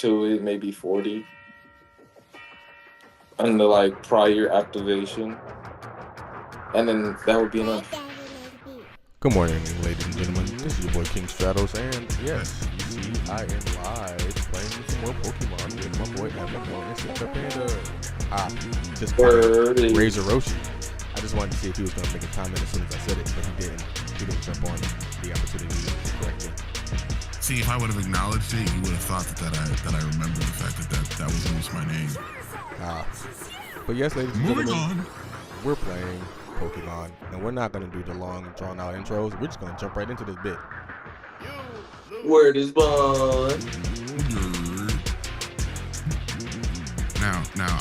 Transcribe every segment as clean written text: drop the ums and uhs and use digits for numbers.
to it, maybe 40, and the like prior activation, and then that would be enough. Good morning, ladies and gentlemen. This is your boy King Stratos, and yes, you see, I am live playing some more Pokemon with my boy Evan and Sister Panda. Just Razor Roshi. I just wanted to see if he was going to make a comment as soon as I said it, but he didn't. He didn't jump on the opportunity to correct me. See, if I would have acknowledged it, you would have thought that I remembered the fact that was almost my name. But yes, ladies and Moving gentlemen, on. we're playing Pokemon, and we're not going to do the long, drawn-out intros. We're just going to jump right into this bit. Word is bond. Now,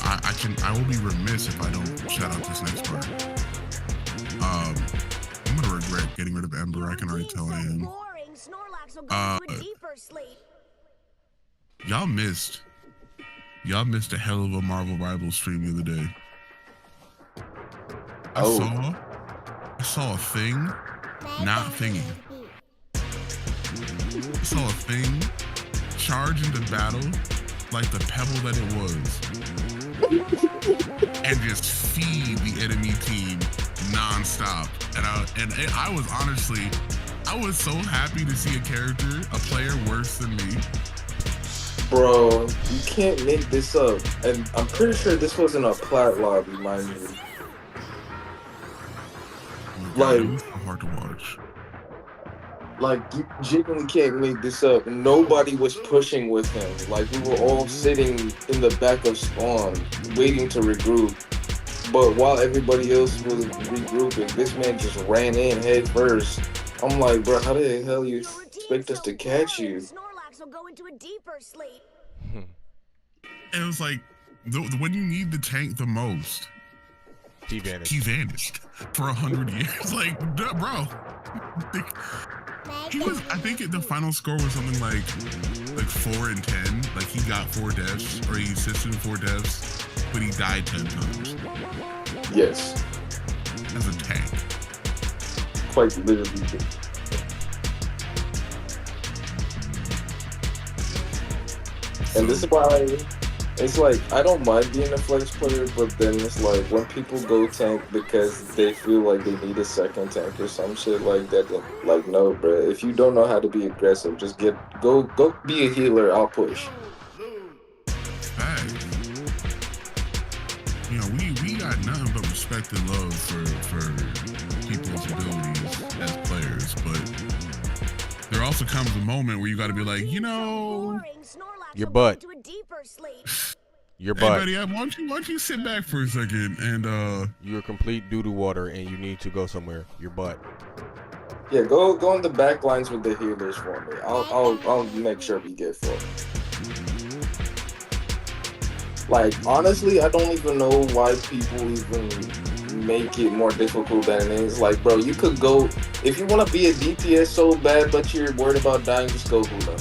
I will be remiss if I don't shout out this next part. I'm gonna regret getting rid of Ember. I can already tell I am. Y'all missed a hell of a Marvel Rivals stream the other day. I saw a thing not thinging. I saw a thing charge into battle like the pebble that it was and just feed the enemy team non-stop. And I was honestly, I was so happy to see a player worse than me. Bro, you can't make this up. And I'm pretty sure this wasn't a plat lobby, mind you. Like, it was so hard to watch. Like, you genuinely can't make this up. Nobody was pushing with him. Like, we were all sitting in the back of spawn, waiting to regroup. But while everybody else was regrouping, this man just ran in head first. I'm like, bro, how the hell you expect us to catch you? It was like, when you need the tank the most, He vanished for 100 years. Like, bro. He was, I think the final score was something like 4 and 10. Like, he got 4 deaths, or he assisted 4 deaths, but he died 10 times. Yes. As a tank. Quite literally. And this is why it's like, I don't mind being a flex player, but then it's like when people go tank because they feel like they need a second tank or some shit like that, then, like, no, bro. If you don't know how to be aggressive, just go be a healer. I'll push. Hey, you know, we got nothing but respect and love for people's abilities as players, but there also comes a moment where you got to be like, you know, your butt. Your butt. Hey, buddy, why don't you sit back for a second and you're a complete doo-doo water and you need to go somewhere. Your butt. Yeah, go in the back lines with the healers for me. I'll make sure we get 4. Like, honestly, I don't even know why people even make it more difficult than it is. Like, bro, you could go, if you want to be a DPS so bad but you're worried about dying, just go Luna.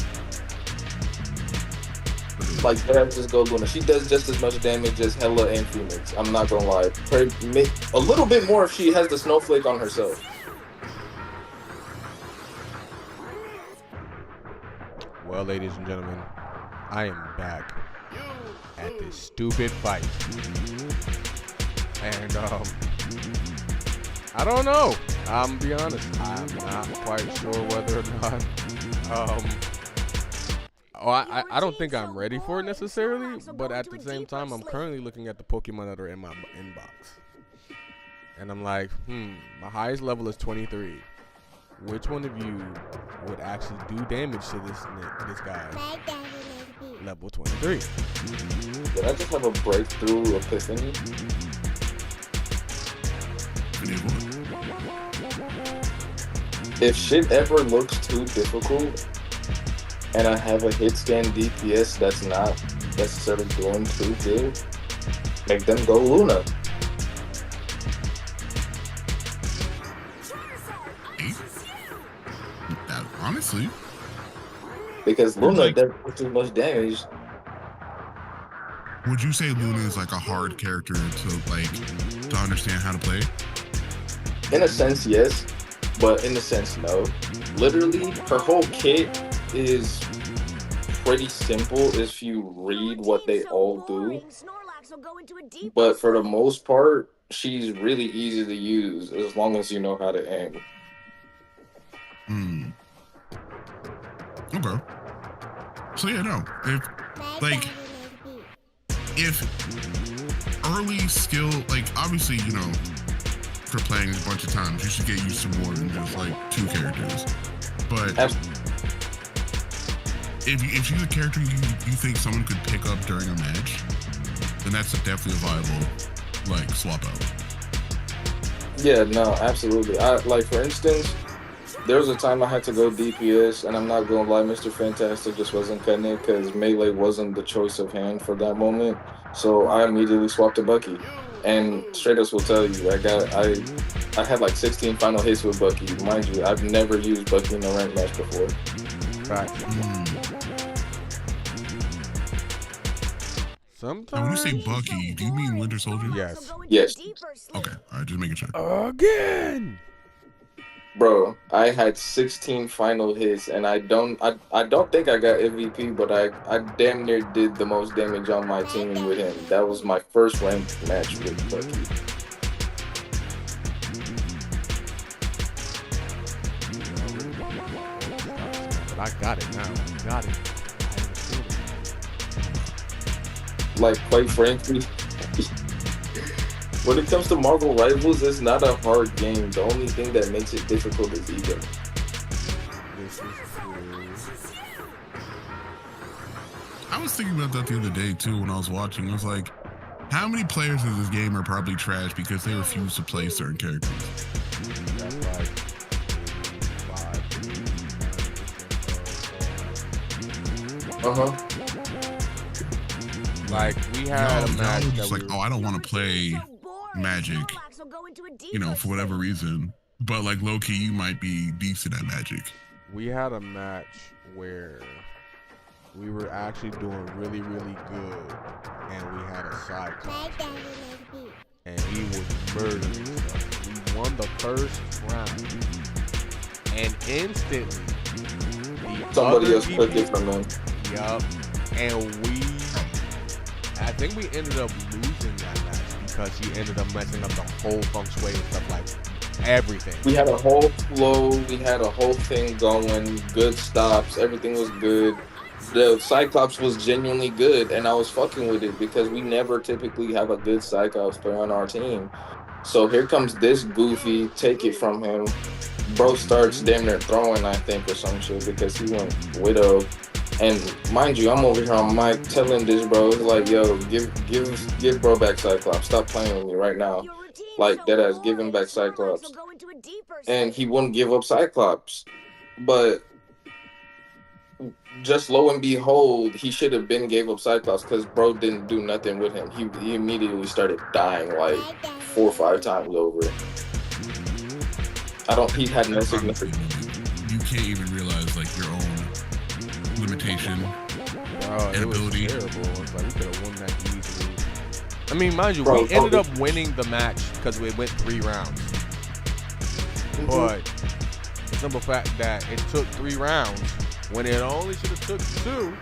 Like, just go Luna. She does just as much damage as Hella and Phoenix. I'm not gonna lie. Make a little bit more if she has the snowflake on herself. Well, ladies and gentlemen, I am back at this stupid fight. And, I don't know. I'm gonna be honest. I'm not quite sure whether or not, I don't think I'm ready for it necessarily, but at the same time, I'm currently looking at the Pokemon that are in my inbox. And I'm like, my highest level is 23. Which one of you would actually do damage to this guy? Level 23. Did I just have a breakthrough epiphany? If shit ever looks too difficult, and I have a hit scan DPS that's not necessarily doing too good, make them go Luna. Honestly. Because Luna does too much damage. Would you say Luna is like a hard character to understand how to play? In a sense, yes. But in a sense, no. Literally, her whole kit is pretty simple if you read what they all do. But for the most part, she's really easy to use as long as you know how to aim. Hmm. Okay. So yeah, no. If early skill, like obviously, you know, for playing a bunch of times, you should get used to more than just like 2 characters. But if she's a character you think someone could pick up during a match, then that's definitely a viable like swap out. Yeah, no, absolutely. I like, for instance, there was a time I had to go DPS, and I'm not gonna lie, Mr. Fantastic just wasn't cutting it because melee wasn't the choice of hand for that moment. So I immediately swapped to Bucky, and straight us will tell you, I had like 16 final hits with Bucky. Mind you, I've never used Bucky in a ranked match before. Right. Now, when you say Bucky, do you mean Winter Soldier? Yes. Yes. Okay, all right, just making sure. Again. Bro, I had 16 final hits, and I don't think I got MVP, but I damn near did the most damage on my team with him. That was my first ranked match with Bucky. But I got it now. I got it. I understood it. Like, quite frankly, when it comes to Marvel Rivals, it's not a hard game. The only thing that makes it difficult is ego. This is true. I was thinking about that the other day too when I was watching. I was like, how many players in this game are probably trash because they refuse to play certain characters? That's like 85%. Like, we had a match that just like, oh, I don't want to play Magic, you know, for whatever reason. But like low key, you might be decent at Magic. We had a match where we were actually doing really, really good, and we had a Cyclops, and he was murdering stuff. We won the first round, and instantly, Somebody else took it from them. Yup, and I think we ended up losing that match because he ended up messing up the whole feng shui and stuff, like everything. We had a whole flow, we had a whole thing going, good stops, everything was good. The Cyclops was genuinely good, and I was fucking with it because we never typically have a good Cyclops player on our team. So here comes this goofy, take it from him. Bro starts damn near throwing, I think, or some shit because he went Widow. And mind you, I'm over here on mic telling this bro, it's like, yo, give bro back Cyclops. Stop playing with me right now. Like, deadass, give him back Cyclops. And he wouldn't give up Cyclops. But just lo and behold, he should have been gave up Cyclops because bro didn't do nothing with him. He immediately started dying like 4 or 5 times over. He had no significance. You can't even realize like your own limitation and ability. It was terrible. It's like we could have won that easily. I mean, mind you, we ended up winning the match because we went 3 rounds. But the simple fact that it took 3 rounds when it only should have took 2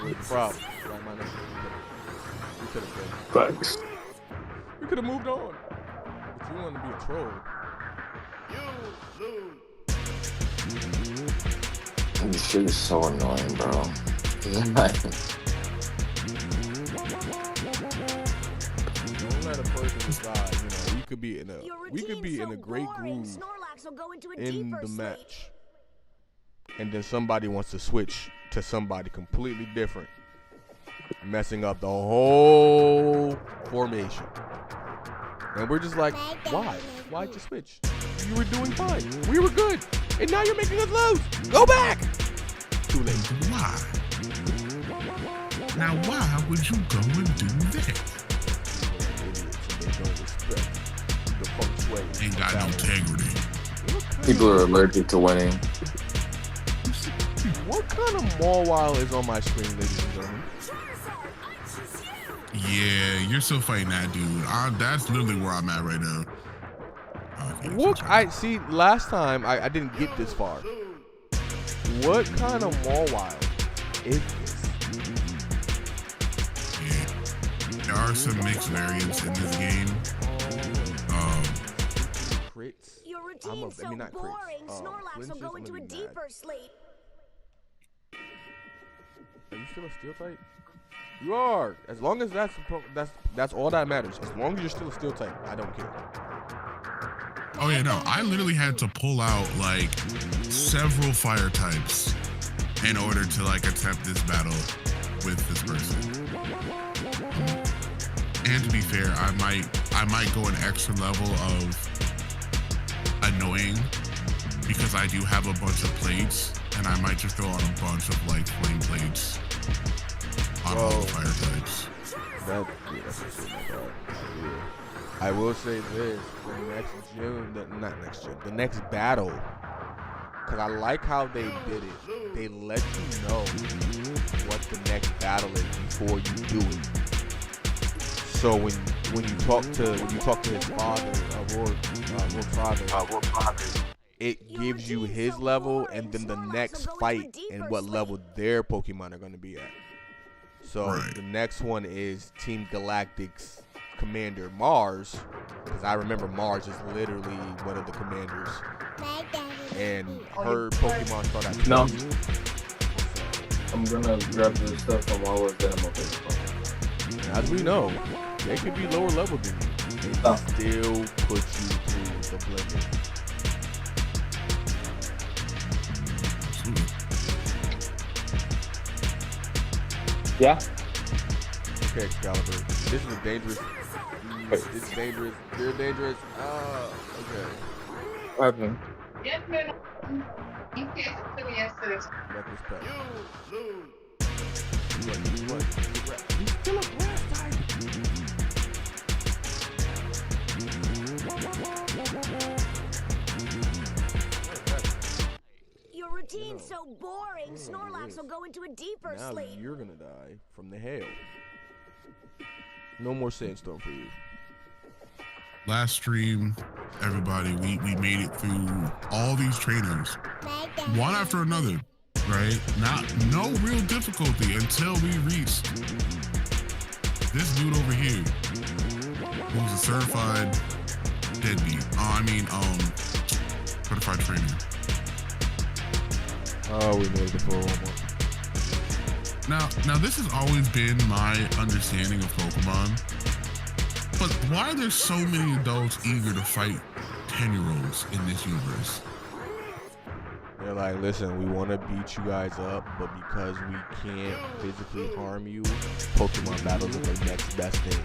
was the problem. Right, my nigga? We could have been. Thanks. We could have moved on. But you want to be a troll. This shit is so annoying, bro. Don't let a person decide. You know, we could be in a great groove in the match, and then somebody wants to switch to somebody completely different, messing up the whole formation. And we're just like, why? Why'd you switch? You were doing fine. We were good. And now you're making us lose. Go back. Too late. Why? Now, why would you go and do that? They don't respect the feng shui. Ain't got no integrity. People are allergic to winning. What kind of Mawile is on my screen, ladies and gentlemen? Yeah, you're still fighting that dude. That's literally where I'm at right now. Look, I see. Last time I didn't get this far. What kind of Mawile is this? Yeah. There are some mixed variants in this game. Crits. Your routine's so boring. Snorlax will go into a deeper sleep. Are you still a steel type? You are. As long as that's all that matters. As long as you're still a steel type, I don't care. Oh yeah, no. I literally had to pull out like several fire types in order to like attempt this battle with this person. And to be fair, I might go an extra level of annoying because I do have a bunch of plates, and I might just throw on a bunch of like flame plates on all the fire types. That's just my God. Yeah. I will say this: the next battle, because I like how they did it. They let you know what the next battle is before you do it. So when you talk to his father, Rourke's father, it gives you his level and then the next fight and what level their Pokemon are going to be at. So the next one is Team Galactic's Commander Mars, because I remember Mars is literally one of the commanders, and her Pokemon start at 2. No. I'm gonna grab this stuff from while we're done. As we know, they could be lower level than you. They still put you through the blender. Yeah. Okay, Excalibur. This is a dangerous. It's dangerous. They're dangerous. Okay. What happened? Let this pet. He's still a grass type. Your routine's so boring. Snorlax will go into a deeper sleep. Now you're gonna die from the hail. No more sandstorm for you. Last stream, everybody, we made it through all these trainers, one after another, right? No real difficulty until we reached this dude over here, who's a certified deadbeat. Certified trainer. Oh, we made it for one more. Now this has always been my understanding of Pokemon. But why are there so many adults eager to fight 10-year-olds in this universe? They're like, listen, we want to beat you guys up, but because we can't physically harm you, Pokemon battles are the next best thing.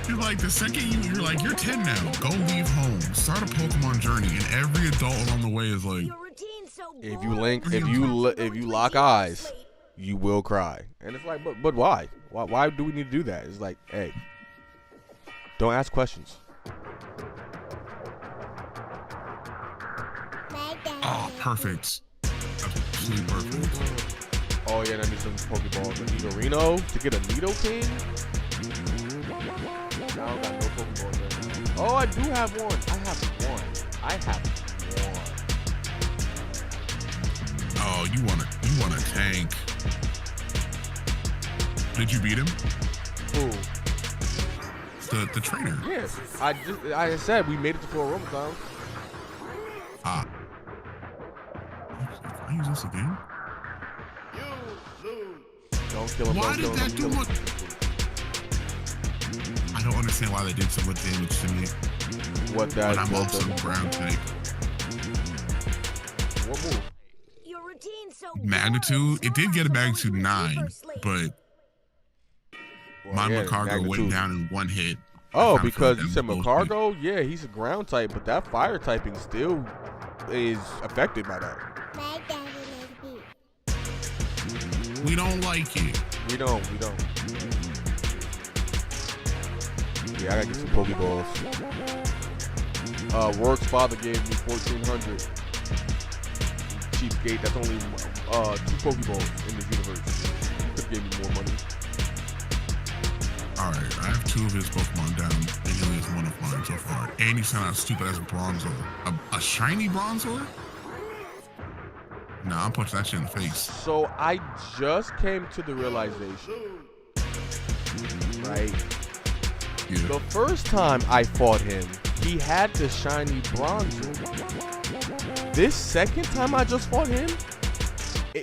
You're like, the second you're like, you're 10 now, go leave home, start a Pokemon journey, and every adult along the way is like, if you lock eyes, you will cry. And it's like, but why? Why do we need to do that? It's like, hey, don't ask questions. Oh, perfect. Absolutely perfect. Oh yeah, I need some Pokeballs. I need a Reno to get a Nidoking. I don't got no Pokeballs right now. Oh, I do have one. I have one. Oh, you want a tank. Did you beat him? Who? The trainer. Yes. I said we made it to 4 room times. Can I use this again? Don't kill him. Why did that do what? I don't understand why they did so much damage to me. What that? But I'm also ground tank. What move? Magnitude. It did get a magnitude 9, but my Macargo went down in one hit. Oh, because you said Macargo? Yeah, he's a ground type, but that fire typing still is affected by that. We don't like it. We don't. Yeah, I gotta get some Pokeballs. Rourke's father gave me 1,400. Cheapskate, that's only 2 Pokeballs in this universe. He could give me more money. Alright, I have 2 of his Pokemon down, and he only has 1 of mine so far. And he sent out stupid ass Bronzor. A shiny Bronzor? Nah, I'm punching that shit in the face. So I just came to the realization, right? Yeah. The first time I fought him, he had the shiny Bronzor. This second time I just fought him,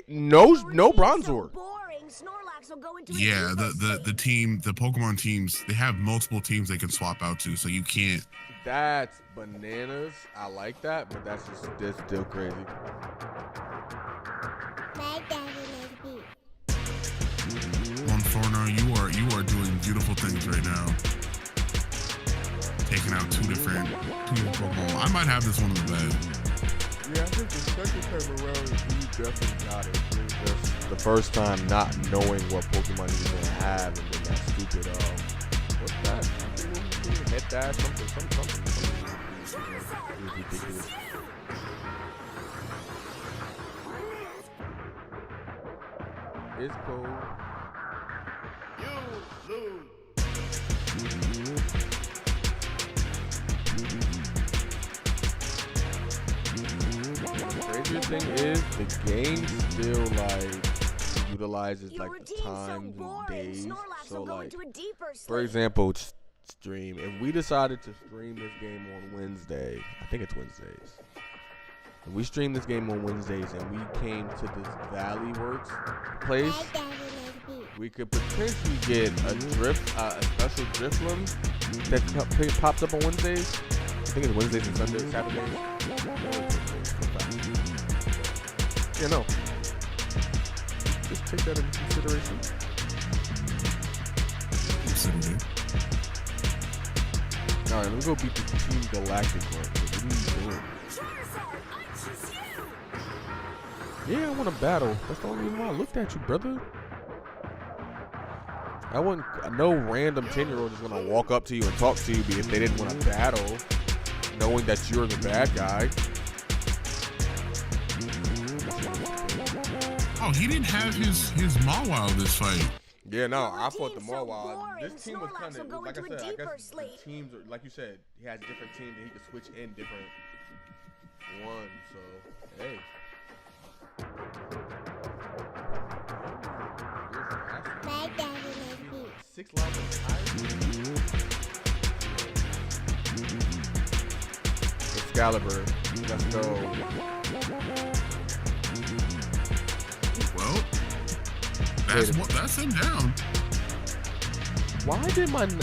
no Bronzor. Yeah, the team, the Pokemon teams, they have multiple teams they can swap out to, so you can't. That's bananas. I like that, but that's still crazy. Forno, you are doing beautiful things right now. Taking out two different Pokemon. I might have this one in the bag. Yeah, I think the second time around, you definitely got it. It was just the first time not knowing what Pokemon you were gonna have, and then that stupid what's that? Head dash, something. It was ridiculous. It's cool. You lose. The craziest thing is the game still like utilizes like the times and days. So like, for example, stream. If we decided to stream this game on Wednesday, I think it's Wednesdays. If we stream this game on Wednesdays and we came to this Valley Works place, we could potentially get a special Drifloon that pops up on Wednesdays. I think it's Wednesdays and Sundays, Saturdays. Yeah, no. Just take that into consideration. Alright, let me go beat the Team Galactic one. What are you doing? Yeah, I want to battle. That's the only reason why I looked at you, brother. No random 10-year-old is gonna walk up to you and talk to you if they didn't want to battle, knowing that you're the bad guy. Oh, he didn't have his Mawile this fight. Yeah, no, I fought the Mawile. This team was kind of, like I said, I guess the teams, like you said, he has different teams and he could switch in different ones. So, hey. Six lives of Excalibur. Let's go. Well, that's him down. Why did not you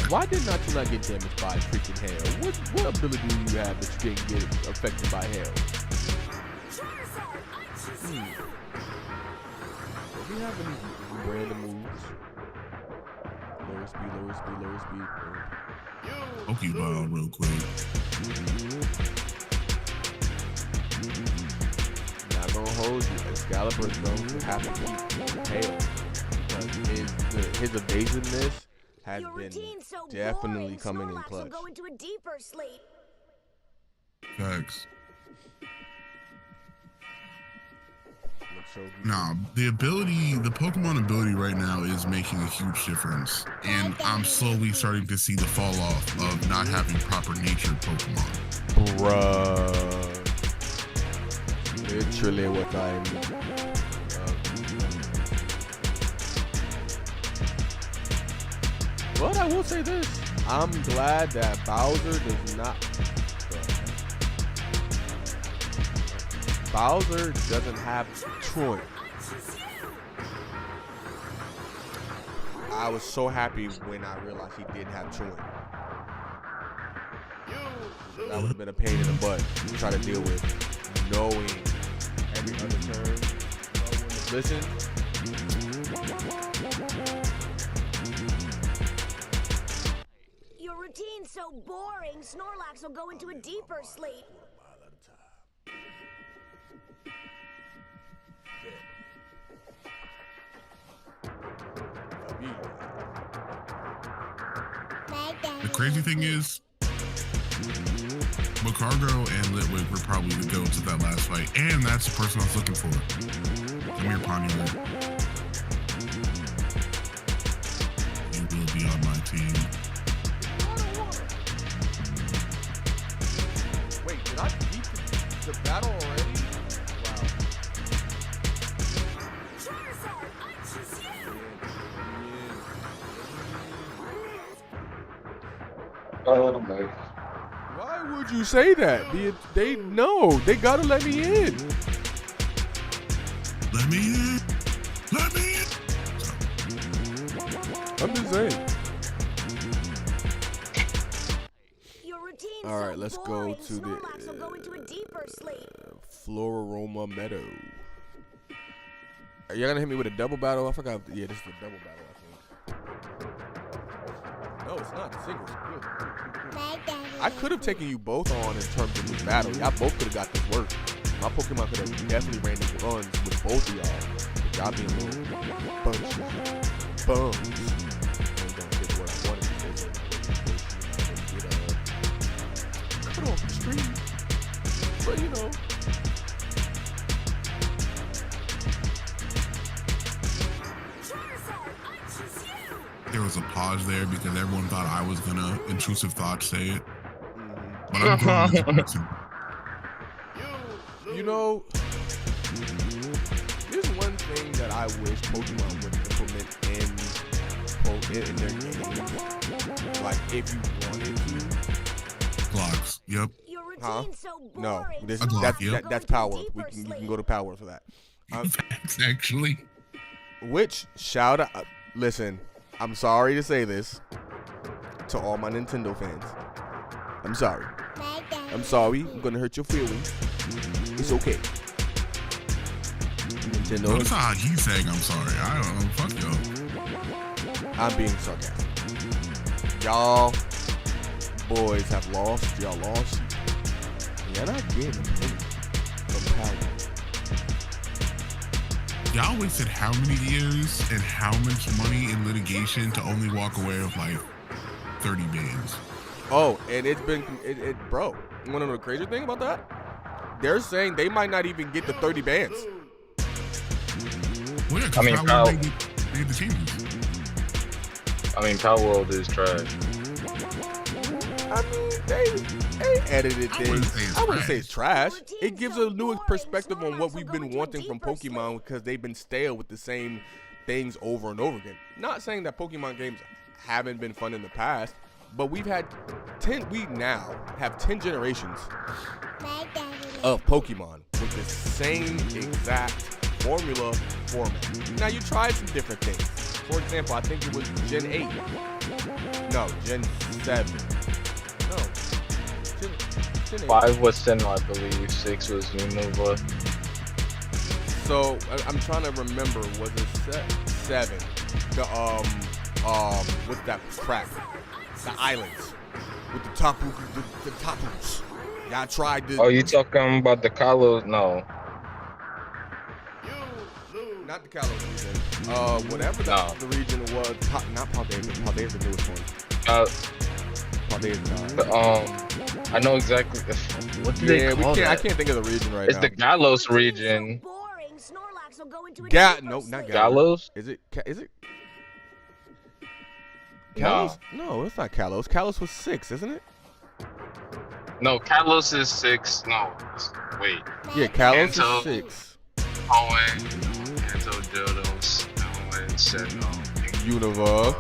not get damaged by freaking hail? What ability do you have that you didn't get affected by hail? Do we have any random moves? Lower speed. Pokeball real quick. Not gonna hold you. Excalibur's going to have to keep hail. Because his evasiveness has been definitely coming in clutch. Facts. Nah, the Pokemon ability right now is making a huge difference. And I'm slowly starting to see the fall off of not having proper natured Pokemon. Bruh. Literally what I'm... But I will say this. I'm glad that Bowser does not... Bowser doesn't have Troy. I was so happy when I realized he didn't have Troy. That would have been a pain in the butt to try to deal with, knowing every other turn. Listen. Your routine's so boring, Snorlax will go into a deeper sleep. The crazy thing is, Macargo and Litwick were probably the go to that last fight, and that's the person I was looking for. Come here, Ponyard. You will be on my team. Wait, did I beat the battle already? Wow. Oh my. Why would you say that? They gotta let me in. Let me in. Let me in. I'm just saying. All right, let's go to the Floraroma Meadow. Are you gonna hit me with a double battle? I forgot. Yeah, this is the double battle, I think. No, it's not. The singles. I could have taken you both on in terms of this battle. Y'all both could have got this work. My Pokemon could have definitely ran these runs with both of y'all. Y'all being little bunches of bums. And don't get what I wanted to say. So get cut off the stream. But you know. There was a pause there because everyone thought I was gonna intrusive thoughts say it. But I'm going to listen. You know, there's one thing that I wish Pokemon would implement in their game. Like, if you wanted to. Blocks. Yep. Huh? No. Yep. That's Power. You can go to Power for that. Actually. Which, shout out. Listen, I'm sorry to say this to all my Nintendo fans. I'm sorry. I'm going to hurt your feelings. It's okay. Nintendo. Notice how he's saying I'm sorry. I don't know. Fuck y'all. I'm being sarcastic. Y'all boys have lost. Y'all lost. You're not getting a penny from Power. Y'all wasted how many years and how much money in litigation to only walk away with like 30 bands? Oh, and it's been, bro, you want to know the crazy thing about that? They're saying they might not even get the 30 bands. Well, yeah, I mean, Power. They the changes. I mean, Power World is trash. I mean, they edited things. I wouldn't say it's trash. It gives a new perspective on what we've been wanting from Pokemon because they've been stale with the same things over and over again. Not saying that Pokemon games haven't been fun in the past, but we now have 10 generations of Pokemon with the same exact formula format. Now, you tried some different things. For example, I think it was Gen 8. No, Gen 7. No. Gen 8. 5 was Sinnoh, I believe. 6 was Unova. So, I'm trying to remember. Was it 7? The, what's that crap? The islands. With the Tapus. Y'all tried to... Oh, you talking about the Kalos? No. Not the Kalos region. Whatever the region was. Not Paldea. Paldea's the newest one. Paldea's not. I know exactly. What do they call that? I can't think of the region right it's now. The Galos region. No, not Galos. Is it? Kalos? No, it's not Kalos. Kalos was 6, isn't it? No, Kalos is 6. No, wait. Yeah, Kalos is 6. Owen, Kanto, Dildos, Owen, Sinnoh, Unova.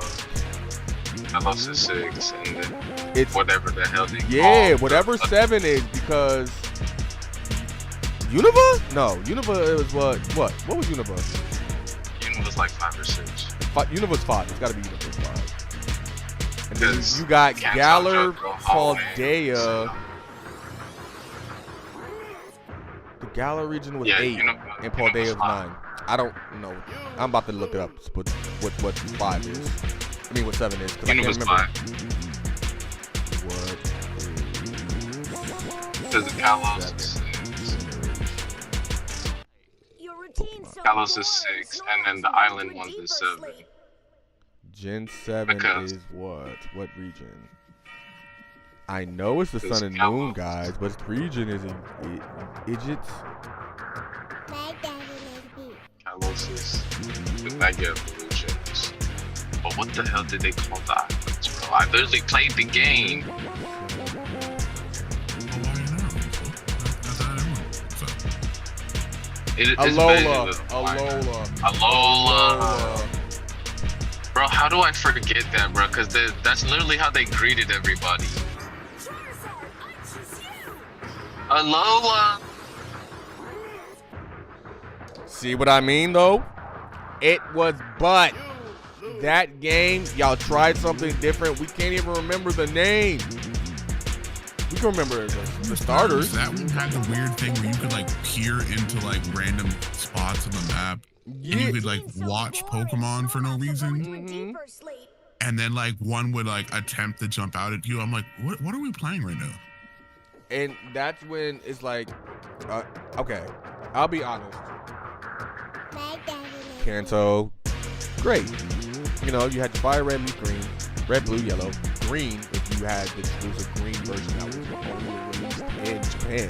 Kalos is 6, and then It's whatever the hell they call whatever 7 is, because Unova? No, Unova is what? What was Unova? Unova's like 5 or 6. Unova's 5. It's got to be Unova's 5. And then you got Galar, Paldea. The Galar region was 8, and Paldea is 9. I don't know. I'm about to look it up. What 5 is? I mean, what 7 is? Because I can't remember. What Because Kalos is 6, and then the island one is 7. Gen 7 is what? What region? I know it's the Sun and Moon, guys, but its region is Idiots. Kalos is the Mega Evolutions. But what the hell did they call the islands, bro? I literally played the game. Alola. Bro, how do I forget that, bro? Because that's literally how they greeted everybody. Alola! See what I mean, though? It was but. That game, y'all tried something different. We can't even remember the name. We can remember the starters. That one had the weird thing where you could like peer into like random spots on the map. Yeah. And you could like watch Pokemon for no reason. Mm-hmm. And then like one would like attempt to jump out at you. I'm like, what are we playing right now? And that's when it's like, okay, I'll be honest. Kanto, great. You know, you had the fire, red, leaf, green, red, blue, yellow, green. If you had the exclusive green version that was only released in Japan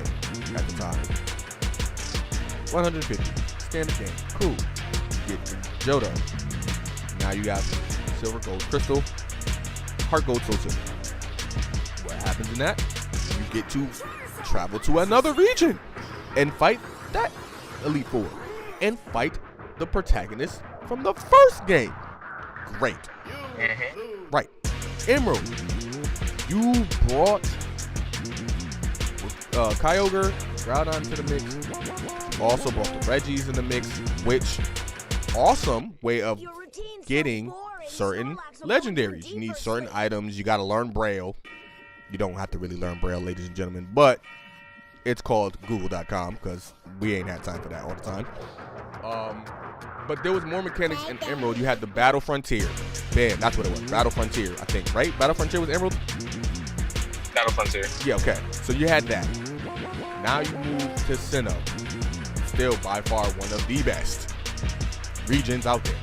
at the time. 150, standard game, cool. Get Johto. Now you got silver, gold, crystal, heart, gold, soul, silver. What happens in that? You get to travel to another region and fight that Elite Four and fight the protagonist from the first game. Great. Right. Emerald. You brought Kyogre, Groudon to the mix. You also brought the Reggies in the mix, which awesome way of getting certain legendaries. You need certain items. You got to learn Braille. You don't have to really learn Braille, ladies and gentlemen, but it's called Google.com because we ain't had time for that all the time. But there was more mechanics in Emerald. You had the Battle Frontier. Bam, that's what it was. Battle Frontier, I think, right? Battle Frontier was Emerald? Battle Frontier. Yeah, okay. So you had that. Now you move to Sinnoh. Still by far one of the best regions out there.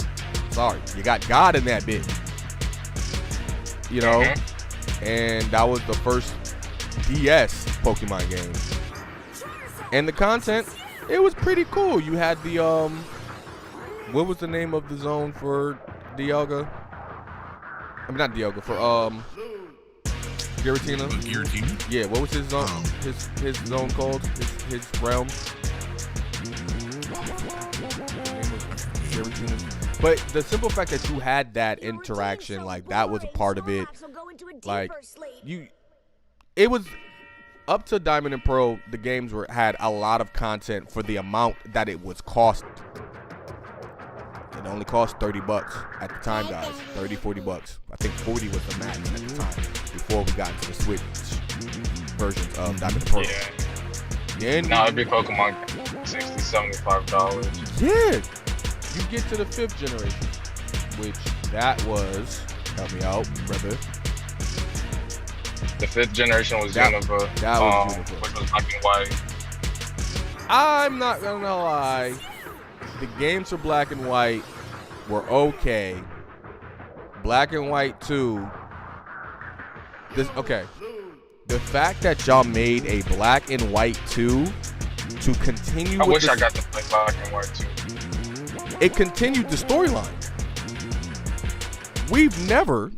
Sorry, you got God in that bit. You know? And that was the first DS Pokemon game. And the content, it was pretty cool. You had the, what was the name of the zone for Dialga? I mean, not Dialga, for, Giratina? Giratina? Yeah, what was his zone, his zone called? His realm? Giratina. But the simple fact that you had that interaction, like, that was a part of it. Like, it was up to Diamond and Pearl, the games had a lot of content for the amount that it was cost. It only cost $30 at the time, guys. 30, 40 bucks. I think 40 was the max at the time before we got into the Switch versions of Diamond and Pearl. Yeah. Now it'd be Pokemon $60, $75. Yeah. You get to the 5th generation, which that was, help me out, brother. The 5th generation was Unova. That was Unova. Which was black and white. I'm not gonna lie. The games for Black and White were okay. Black and White 2. Okay. The fact that y'all made a Black and White 2 to continue I wish I got to play Black and White 2. It continued the storyline. We've never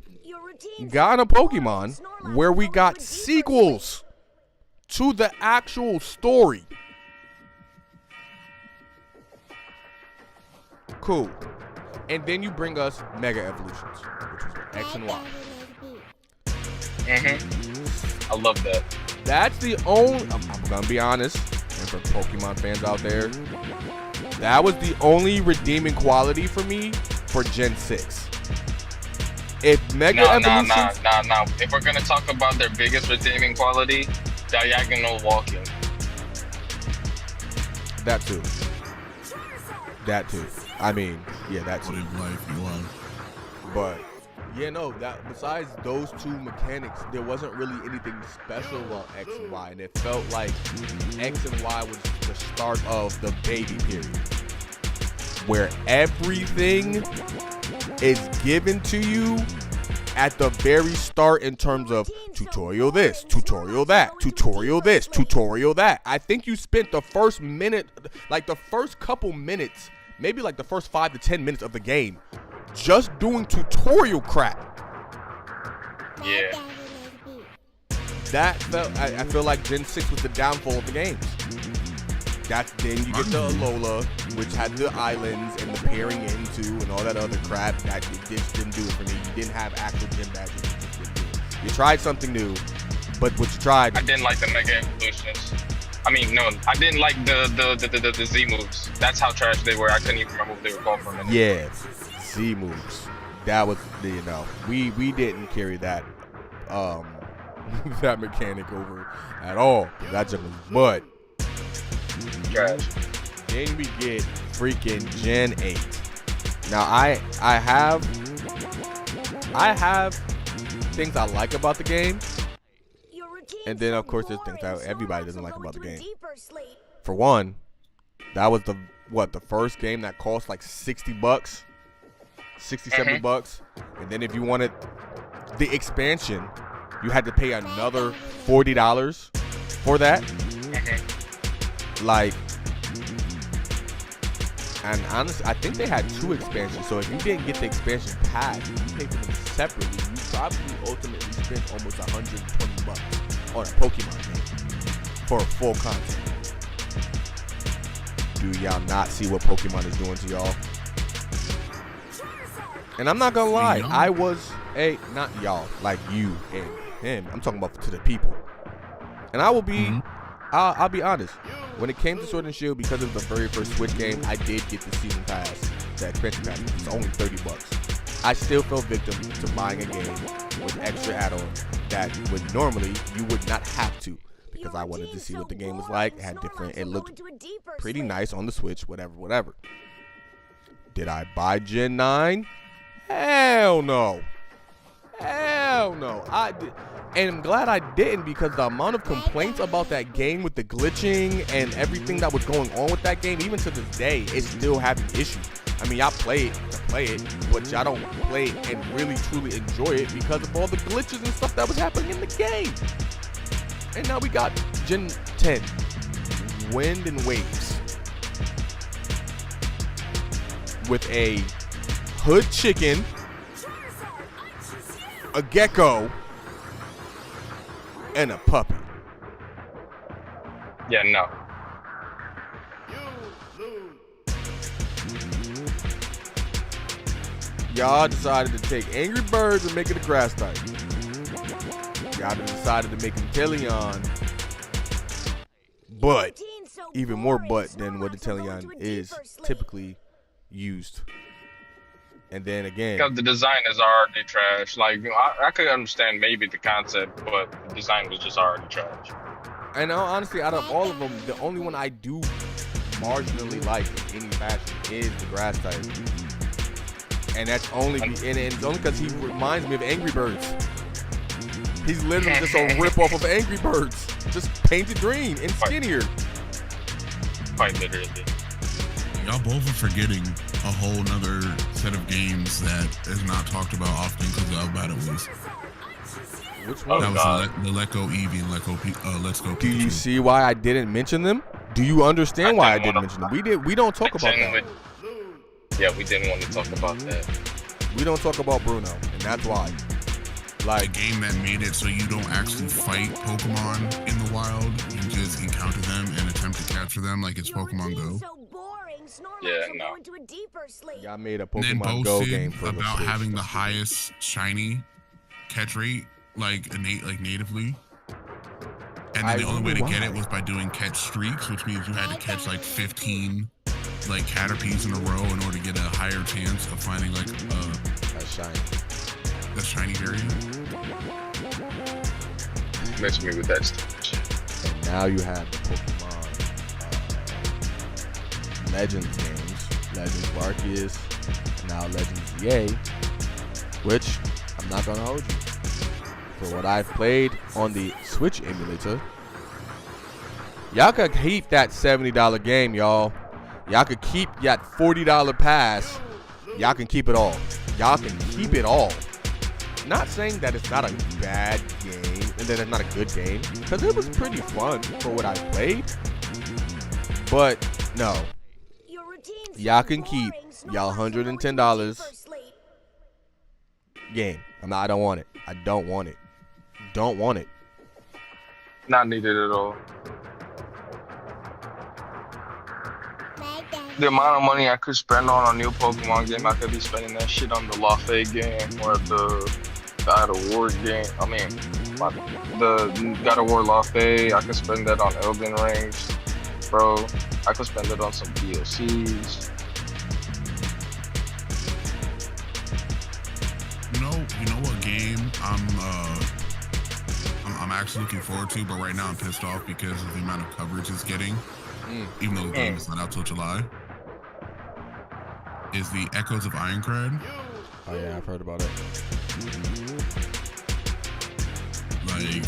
gotten a Pokemon where we got sequels to the actual story. Cool. And then you bring us Mega Evolutions, which was X and Y. I love that. That's the only, I'm gonna be honest, and for Pokemon fans out there, that was the only redeeming quality for me for Gen 6. If Mega Evolutions... No. If we're gonna talk about their biggest redeeming quality, diagonal walking. That too. I mean, yeah, that too. But yeah, no, that besides those two mechanics, there wasn't really anything special about X and Y, and it felt like X and Y was the start of the baby period, where everything is given to you at the very start in terms of tutorial this, tutorial that, tutorial this, tutorial that. I think you spent the first minute, like the first couple minutes, maybe like the first 5 to 10 minutes of the game, just doing tutorial crap. Yeah. That felt, I feel like Gen 6 was the downfall of the games. Then you get the Alola, which had the islands and the pairing into and all that other crap. That it just didn't do it for me. You didn't have actual gym badges. You just didn't do it. You tried something new, but what you tried. I didn't like the Mega Evolutions. I mean, no, I didn't like the Z moves. That's how trash they were. I couldn't even remember what they were called for a minute. Yeah, Z moves. That was, we didn't carry that that mechanic over at all. That just was butt. Trash. Then we get freaking Gen 8. Now I have things I like about the game, and then of course there's things that everybody doesn't like about the game. For one, that was the first game that cost like $60, $70, and then if you wanted the expansion, you had to pay another $40 for that. Like, and honestly, I think they had 2 expansions. So if you didn't get the expansion pass, you paid for them separately. You probably ultimately spent almost $120 on a Pokemon game for full content. Do y'all not see what Pokemon is doing to y'all? And I'm not gonna lie, I was not y'all, like you and him. I'm talking about to the people. And I will be, I'll be honest. When it came to Sword and Shield, because of the very first Switch game, I did get the season pass, the expansion pass. It's only $30. I still fell victim to buying a game with extra add-ons that would normally you would not have to, because I wanted to see what the game was like. It had different. It looked pretty nice on the Switch. Whatever. Did I buy Gen 9? Hell no. I did. And I'm glad I didn't, because the amount of complaints about that game with the glitching and everything that was going on with that game, even to this day, it's still having issues. I mean, y'all play it to play it, but y'all don't play it and really truly enjoy it because of all the glitches and stuff that was happening in the game. And now we got Gen 10, Wind and Waves, with a hood chicken, a gecko, and a puppy. Yeah, no. Y'all decided to take Angry Birds and make it a grass type. Y'all decided to make Inteleon, but even more butt than what Inteleon is typically used. And then again, because the design is already trash. Like, I could understand maybe the concept, but the design was just already trash. And honestly, out of all of them, the only one I do marginally like in any fashion is the grass type. And that's only, and it's only because he reminds me of Angry Birds. He's literally just a rip-off of Angry Birds, just painted green and skinnier. Quite literally. Y'all both are forgetting a whole nother set of games that is not talked about often because of how bad it was. Which one? That was the Let Go Eevee and Let's Go Pikachu. Do you see why I didn't mention them? Do you understand why I didn't mention them? We don't talk about that. Yeah, we didn't want to talk about that. We don't talk about Bruno, and that's why. Like, a game that made it so you don't actually fight Pokemon in the wild. You just encounter them and attempt to capture them like it's Pokemon Go. Yeah, no. Y'all made a Pokemon Go game for about having the highest shiny catch rate, natively. And then the only way to get it was by doing catch streaks, which means you had to catch like 15 Caterpies in a row in order to get a higher chance of finding a shiny variant. Mess me with that stuff. And now you have the Pokemon Legends games, Legends Arceus, and now Legends EA, which I'm not gonna hold you. For what I've played on the Switch emulator, y'all could keep that $70 game, y'all. Y'all could keep that $40 pass. Y'all can keep it all. Y'all can keep it all. Not saying that it's not a bad game and that it's not a good game, because it was pretty fun for what I played. But no, y'all can keep y'all $110 game. I don't want it. I don't want it. Don't want it. Not needed at all. The amount of money I could spend on a new Pokemon game, I could be spending that shit on the Lafayette game or the God of War game. I mean, the God of War Lafayette. I could spend that on Elden Rings, bro. I could spend it on some DLCs. You know what game I'm actually looking forward to, but right now I'm pissed off because of the amount of coverage it's getting, even though the game is not out till July. Is the Echoes of Ironcrad. Oh yeah, I've heard about it. Like,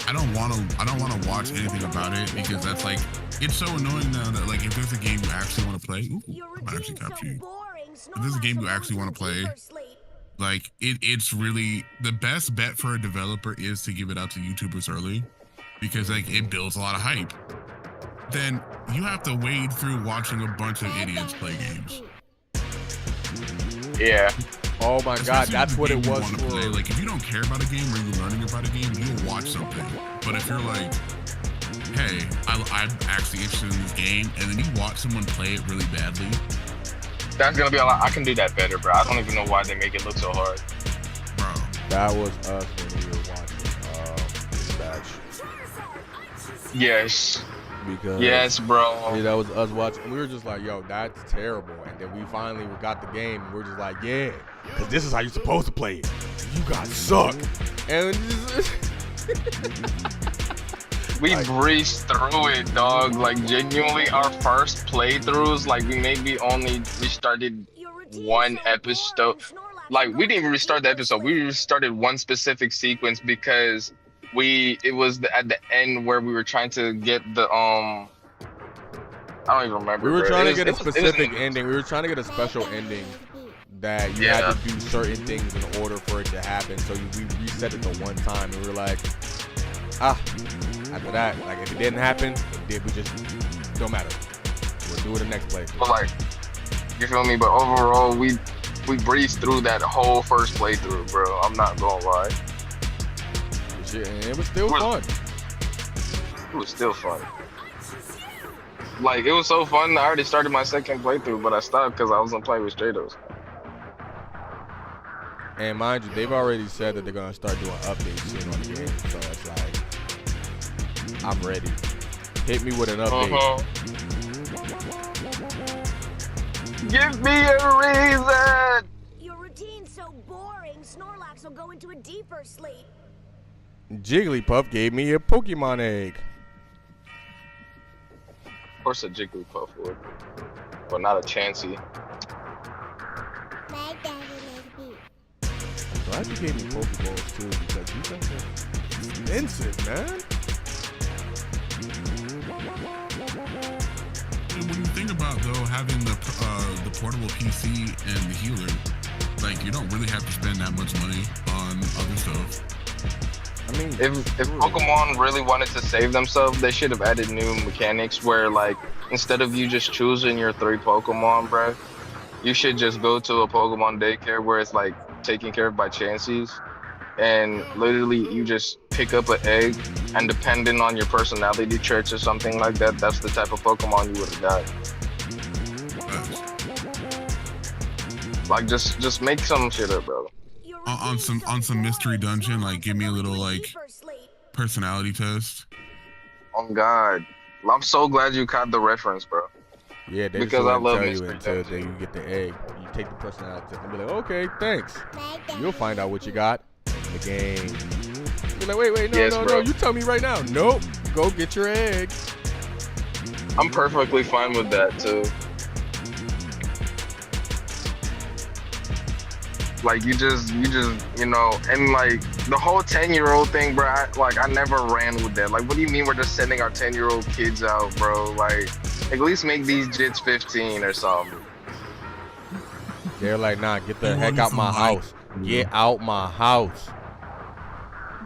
I don't want to watch anything about it because that's like, it's so annoying now that like if there's a game you actually want to play, I'm actually capture you. If there's a game you actually want to play, like it's really the best bet for a developer is to give it out to YouTubers early because like it builds a lot of hype. Then you have to wade through watching a bunch of idiots play games. Yeah. Oh my God, that's what it was for. Play. Like if you don't care about a game or you're learning about a game, you'll watch something. But if you're like, hey, I'm actually interested in this game, and then you watch someone play it really badly, that's gonna be a lot. I can do that better, bro. I don't even know why they make it look so hard. Bro. That was us when we were watching Dispatch. Yes. Because yes, bro. Yeah, that was us watching. We were just like, yo, that's terrible. And then we finally got the game, and we're just like, yeah, because this is how you're supposed to play it. You guys suck. And we breezed through it, dog. Like, genuinely, our first playthroughs, like, we restarted one episode. Like, we didn't even restart the episode. We restarted one specific sequence because it was at the end where we were trying to get the I don't even remember. We were trying to get a specific ending. We were trying to get a special ending that you had to do certain things in order for it to happen. So we reset it to one time, and we were like, after that, like if it didn't happen, it did. We just don't matter. We'll do it the next playthrough. But like, you feel me? But overall, we breezed through that whole first playthrough, bro. I'm not gonna lie. And it was still fun. It was still fun. Like, it was so fun. I already started my second playthrough, but I stopped because I wasn't playing with Stratos. And mind you, they've already said that they're going to start doing updates soon on the game. So it's like, I'm ready. Hit me with an update. Give me a reason! Your routine's so boring, Snorlax will go into a deeper sleep. Jigglypuff gave me a Pokemon egg. Of course a Jigglypuff would. But not a Chansey. I'm glad you gave me Pokeballs too, because these things are expensive, man. And when you think about though having the portable PC and the healer, like you don't really have to spend that much money on other stuff. I mean, if Pokemon really wanted to save themselves, they should have added new mechanics where, like, instead of you just choosing your 3 Pokemon, bruh, you should just go to a Pokemon daycare where it's, like, taken care of by Chanseys, and literally you just pick up an egg, and depending on your personality traits or something like that, that's the type of Pokemon you would have got. Like, just make some shit up, bro. On some mystery dungeon, like give me a little like personality test. Oh God, I'm so glad you caught the reference, bro. Yeah, they because I love you until you get the egg. You take the personality test and be like, okay, thanks. You'll find out what you got in the game. Be like, wait, no, you tell me right now. Nope, go get your egg. I'm perfectly fine with that too. Like you just, you know, and like the whole 10-year-old thing, bro. I never ran with that. Like, what do you mean we're just sending our 10-year-old kids out, bro? Like, at least make these jits 15 or something. They're like, nah, get the heck out my house. Get out my house,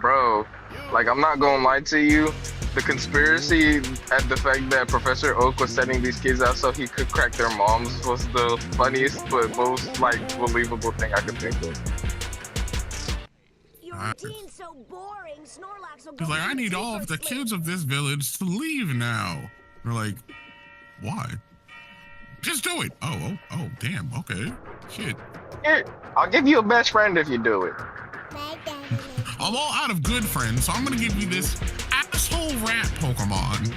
bro. Like, I'm not gonna lie to you. The conspiracy at the fact that Professor Oak was sending these kids out so he could crack their moms was the funniest but most like believable thing I could think of. Your routine's so boring, Snorlax will go. He's like, I need all of the kids of this village to leave now. They're like, why? Just do it. Oh, damn. Okay. Shit. Here, I'll give you a best friend if you do it. I'm all out of good friends, so I'm gonna give you this asshole rat Pokemon.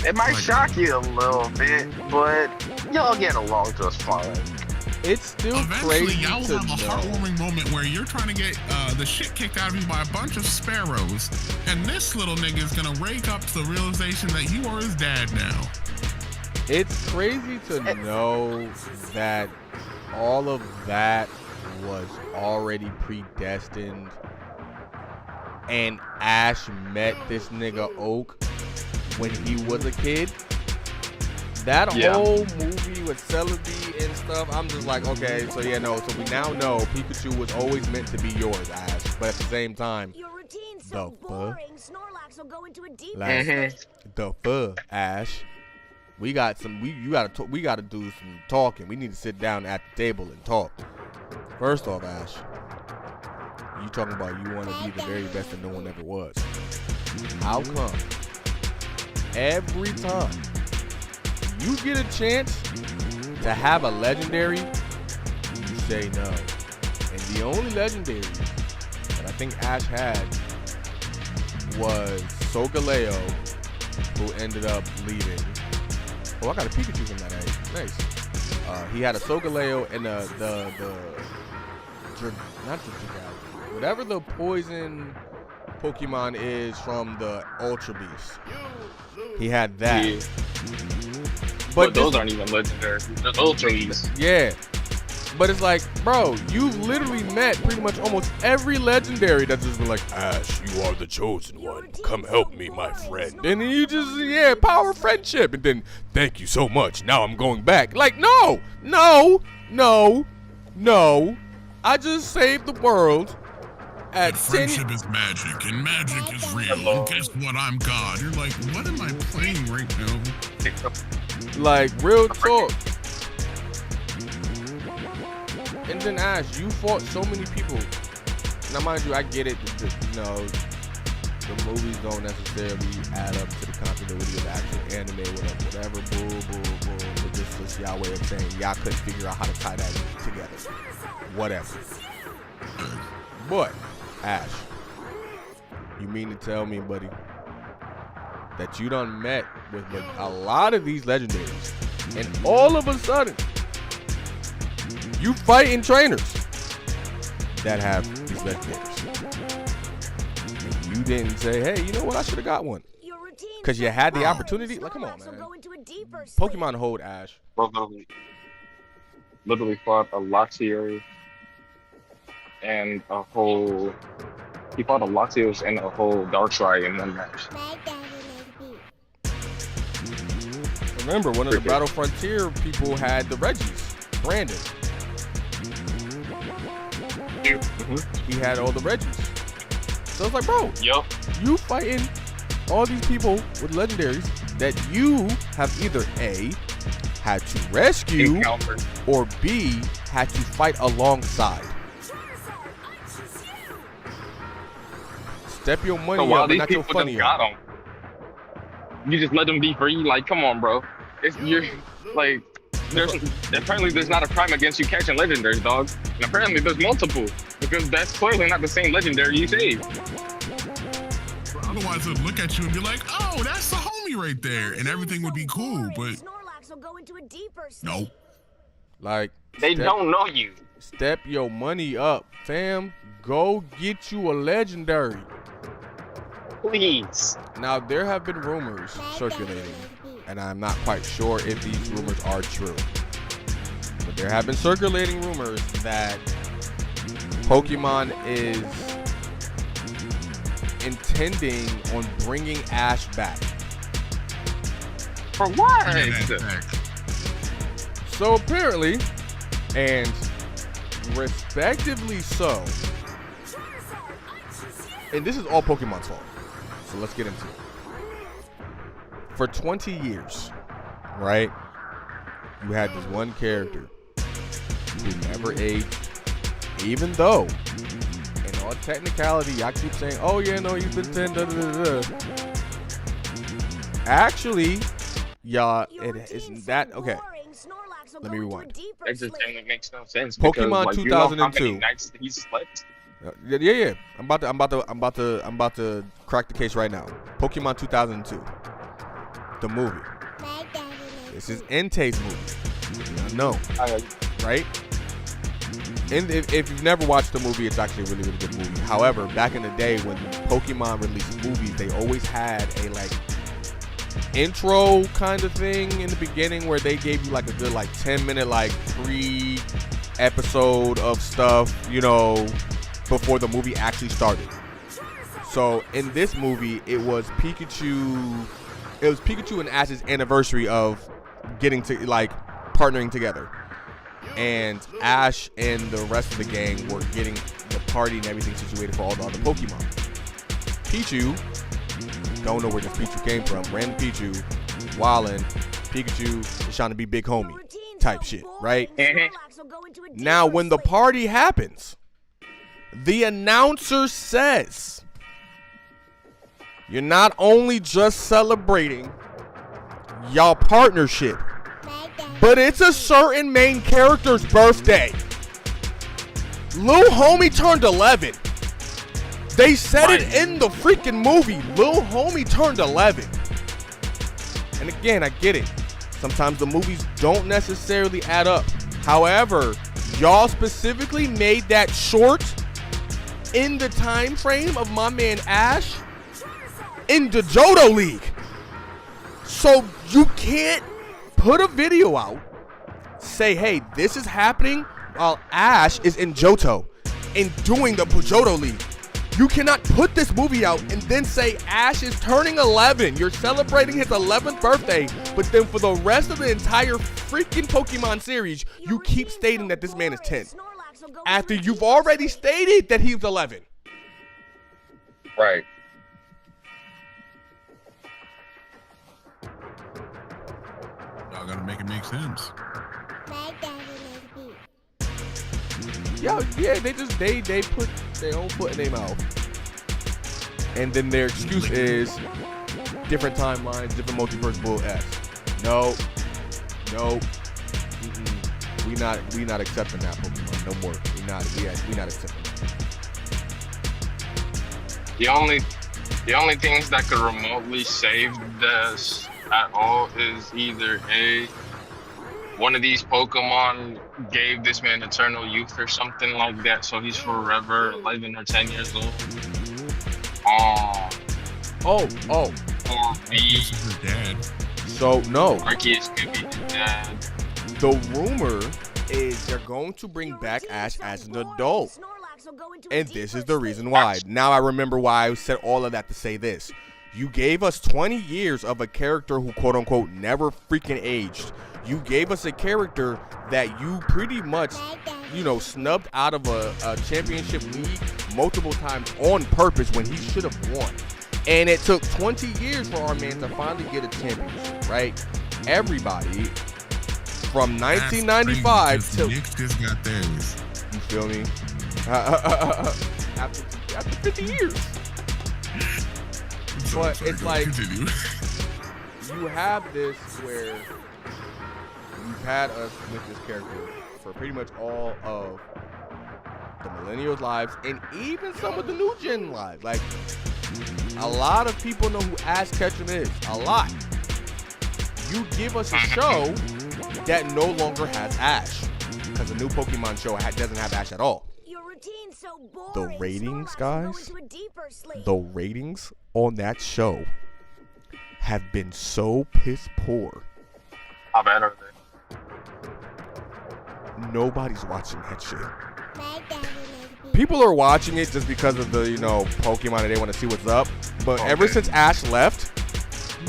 It might shock you a little bit, but y'all get along just fine. It's still Eventually, crazy y'all to have a heartwarming moment where you're trying to get the shit kicked out of you by a bunch of sparrows, and this little nigga is gonna wake up to the realization that you are his dad now. It's crazy to know that all of that was already predestined, and Ash met this nigga Oak when he was a kid. That whole movie with Celebi and stuff, I'm just like, okay, so yeah, no, so we now know Pikachu was always meant to be yours, Ash, but at the same time, Your routine's so boring. Snorlax will go into a deep Ash. We got some. We gotta do some talking. We need to sit down at the table and talk. First off, Ash, you talking about you want to be the very best that no one ever was. How come every time you get a chance to have a legendary, you say no? And the only legendary that I think Ash had was Solgaleo, who ended up leaving. Oh, I got a Pikachu from that age. Nice. He had a Solgaleo and not the Dragalge, whatever the poison Pokemon is from the Ultra Beast. He had that. Yeah. But those aren't even legendary. The Ultra Beast. Yeah. But it's like, bro, you've literally met pretty much almost every legendary that's just been like, Ash, you are the chosen one. Come help me, my friend. And you just, power friendship. And then, thank you so much. Now I'm going back. Like, no. I just saved the world. And friendship is magic, and magic is real. And guess what? I'm God. You're like, what am I playing right now? Like, real talk. And then Ash, you fought so many people. Now, mind you, I get it. The movies don't necessarily add up to the continuity of the actual anime, whatever. Boo. But this is y'all way of saying y'all couldn't figure out how to tie that together. Whatever. But, Ash, you mean to tell me, buddy, that you done met with a lot of these legendaries, and all of a sudden, you fighting trainers that have these legendaries, and you didn't say, hey, you know what, I should have got one, because you had the opportunity? Like, come on, man. Pokemon hold, Ash. Literally fought a Latios and a whole... He fought a Latios and a whole Darkrai in one match. Remember, one of the Battle Frontier people had the Reggies, Brandon. He had all the Reggies. So it's like, bro, you fighting all these people with legendaries that you have either A, had to rescue, or B, had to fight alongside. Step your money up, but not your funny up. You just let them be free. Like, come on, bro. Apparently there's not a crime against you catching legendaries, dog. And apparently there's multiple, because that's clearly not the same legendary you saved. Otherwise, they'd look at you and be like, oh, that's the homie right there, and everything would be cool, but nope. Like, they don't know you. Step your money up, fam. Go get you a legendary. Please. Now, there have been rumors circulating, and I'm not quite sure if these rumors are true, but there have been circulating rumors that Pokemon is intending on bringing Ash back. For what? So apparently, and respectively so, and this is all Pokemon's fault, so let's get into it. For 20 years, right, you had this one character who never aged, even though, in all technicality, I keep saying, oh yeah, no, you've been 10, Actually, y'all, it isn't that okay. Let me rewind. Entertainment makes no sense. Pokemon because, like, you know how 2002. many nights he slept? Yeah. I'm about to crack the case right now. Pokemon 2002, the movie. This is Entei's movie. No, right? And if you've never watched the movie, it's actually a really, really good movie. However, back in the day when Pokemon released movies, they always had a like intro kind of thing in the beginning where they gave you like a good like 10-minute like pre-episode of stuff, you know, before the movie actually started. So in this movie, it was Pikachu and Ash's anniversary of getting to like partnering together. And Ash and the rest of the gang were getting the party and everything situated for all the other Pokemon. Pichu, don't know where this Pichu came from. Random Pichu, wildin'. Pikachu is trying to be big homie type shit, right? Now, when the party happens, the announcer says, you're not only just celebrating y'all partnership, but it's a certain main character's birthday. Lil Homie turned 11. They said it in the freaking movie. Lil Homie turned 11. And again, I get it. Sometimes the movies don't necessarily add up. However, y'all specifically made that short in the time frame of my man Ash in the Johto League. So you can't put a video out, say, hey, this is happening while Ash is in Johto and doing the Johto League. You cannot put this movie out and then say Ash is turning 11. You're celebrating his 11th birthday, but then for the rest of the entire freaking Pokemon series, you keep stating that this man is 10. After you've already stated that he's 11. Right. Y'all gotta make it make sense. Yeah, they put their own foot in their mouth. And then their excuse is different timelines, different multiverse bull S. No. We not accepting that Pokemon no more. We not accepting that. The only things that could remotely save this at all is either one of these Pokemon gave this man eternal youth or something like that, so he's forever 11 or 10 years old. Or This is his dad. So no. Arceus could be his dad. The rumor is they're going to bring back Ash as an adult. And this is the reason why. Now I remember why I said all of that to say this. You gave us 20 years of a character who, quote unquote, never freaking aged. You gave us a character that you pretty much, snubbed out of a championship league multiple times on purpose when he should have won. And it took 20 years for our man to finally get a championship, right? Everybody from 1995 till Nick just got theirs. You feel me? After 50 years. But it's like you have this where you've had us with this character for pretty much all of the millennials' lives and even some of the new gen lives. Like, a lot of people know who Ash Ketchum is. A lot. You give us a show that no longer has Ash, because the new Pokemon show doesn't have Ash at all. The ratings, guys, the ratings on that show have been so piss poor. How bad are they? Nobody's watching that shit. People are watching it just because of the, Pokemon and they want to see what's up. But ever since Ash left,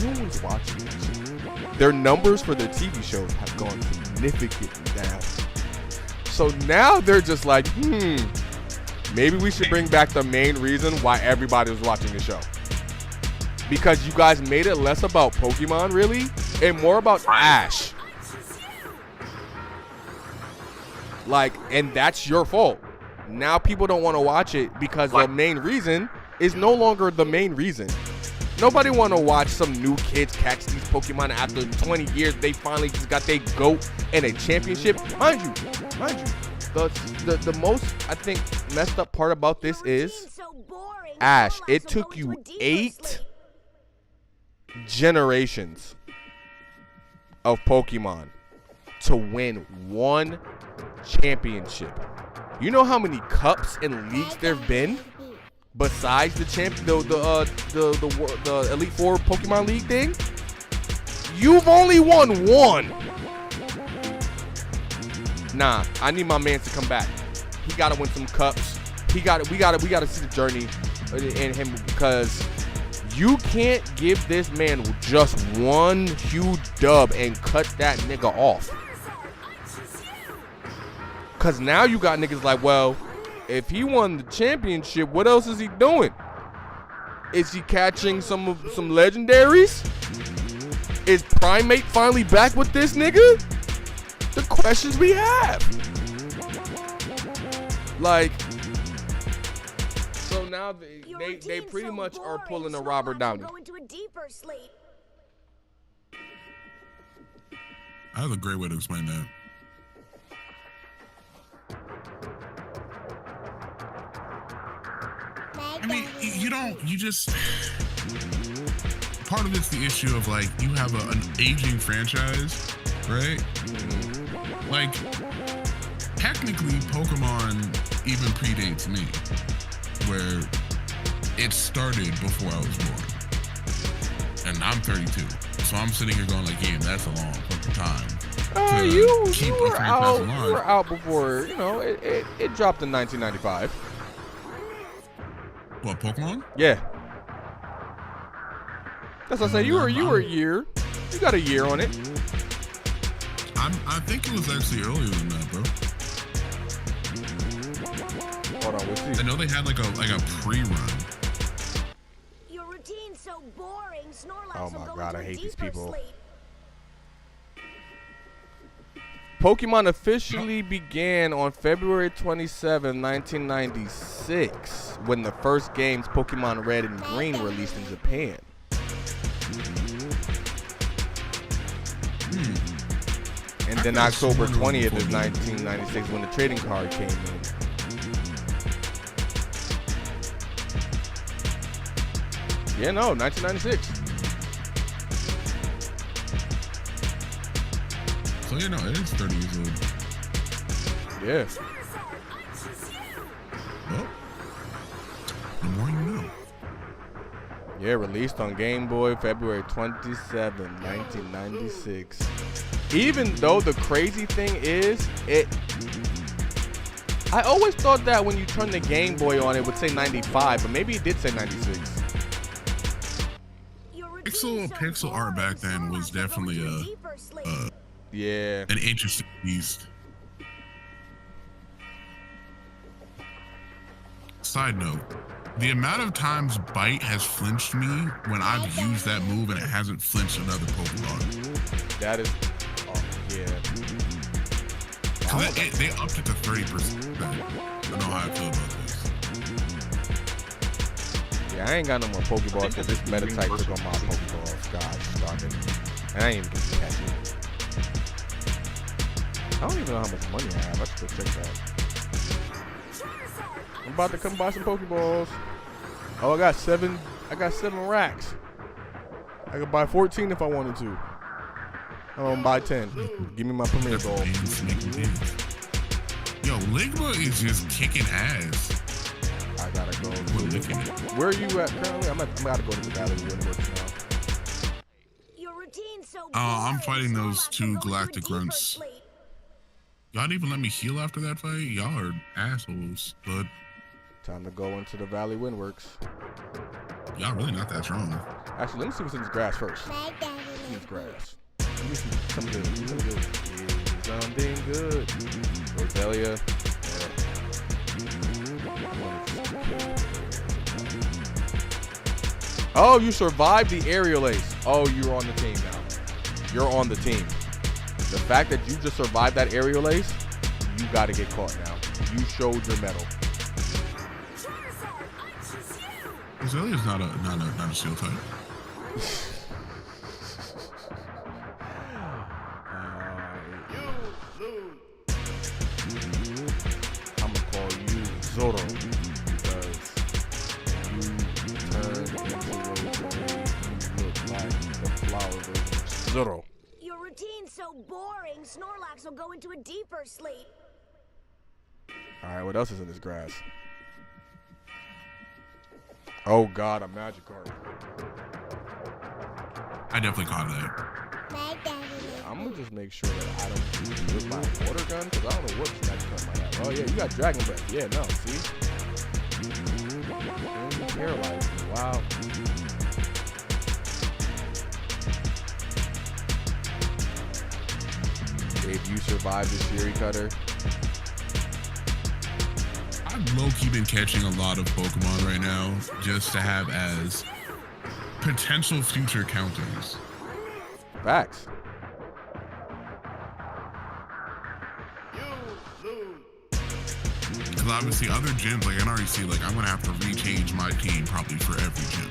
no one's watching that shit. Their numbers for their TV shows have gone significantly down. So now they're just like, maybe we should bring back the main reason why everybody was watching the show. Because you guys made it less about Pokemon, really, and more about Ash. And that's your fault. Now people don't want to watch it because the main reason is no longer the main reason. Nobody want to watch some new kids catch these Pokemon after 20 years. They finally just got their GOAT and a championship. Mind you, the most, I think, messed up part about this is, Ash, it took you 8 generations of Pokemon to win 1 championship. You know how many cups and leagues there've been besides the Elite Four Pokemon League thing? You've only won 1. Nah, I need my man to come back. He gotta win some cups. We gotta see the journey in him, because you can't give this man just 1 huge dub and cut that nigga off. Cause now you got niggas like, well, if he won the championship, what else is he doing? Is he catching some legendaries? Is Primate finally back with this nigga? The questions we have. Like, so now they pretty much are pulling a Robert Downey. I have a great way to explain that. I mean, part of it's the issue of, like, you have an aging franchise, right? Like, technically, Pokemon even predates me, where it started before I was born. And I'm 32, so I'm sitting here going like, yeah, that's a long fucking time. You were out before, it dropped in 1995. What, Pokemon? Yeah. That's what I say. You were a year. You got a year on it. I think it was actually earlier than that, bro. Hold on, we'll see. I know they had like a pre-run. Your routine's so boring. Snorlax Oh my god, I hate these people. Sleep. Pokemon officially began on February 27, 1996, when the first games Pokemon Red and Green released in Japan. And then October 20th is 1996 when the trading card came in. Yeah, no, 1996. So, it is 30 years old. Yeah. Well, the more you know. Yeah, released on Game Boy February 27, 1996. Even though the crazy thing is, I always thought that when you turn the Game Boy on, it would say 95, but maybe it did say 96. Pixel art back then was definitely an interesting beast. Side note, the amount of times Bite has flinched me when I've used that move and it hasn't flinched another Pokemon. That is, yeah. They upped it to 30%. I don't know how I feel about this. Yeah, I ain't got no more Pokeballs because this meta type took on my Pokeballs. God, started. And I ain't even get to catch it. I don't even know how much money I have. I should go check that. I'm about to come buy some Pokeballs. Oh, I got 7 racks. I could buy 14 if I wanted to. I'm gonna buy 10. Give me my premier goal. Yo, Ligma is just kicking ass. I gotta go. Where are you at currently? I'm gotta go to the Valley Windworks now. I'm fighting those 2 Galactic Grunts. Y'all didn't even let me heal after that fight? Y'all are assholes, but... Time to go into the Valley Windworks. Y'all really not that strong. Actually, let me see what's in this grass first. This grass. Let me see something good. Something good. Roselia. Oh, you survived the aerial ace. Oh, you're on the team now. You're on the team. The fact that you just survived that aerial ace, you got to get caught now. You showed your mettle. Roselia's not a shield type. I'm gonna call you Zoro because you turn into Rosemary. You look like the flower version of Zoro. Your routine's so boring, Snorlax will go into a deeper sleep. Alright, what else is in this grass? Oh god, a Magikarp. I definitely caught that. I'm gonna just make sure that I don't use my water gun because I don't know what Magikarp might have. Oh yeah, you got Dragon Breath. Yeah, no, see? Paralyzed me. Wow. If you survive the Shiri Cutter. I've low-key been catching a lot of Pokemon right now just to have as potential future counters. Facts. Because obviously other gyms, like NREC, like I'm gonna have to rechange my team probably for every gym.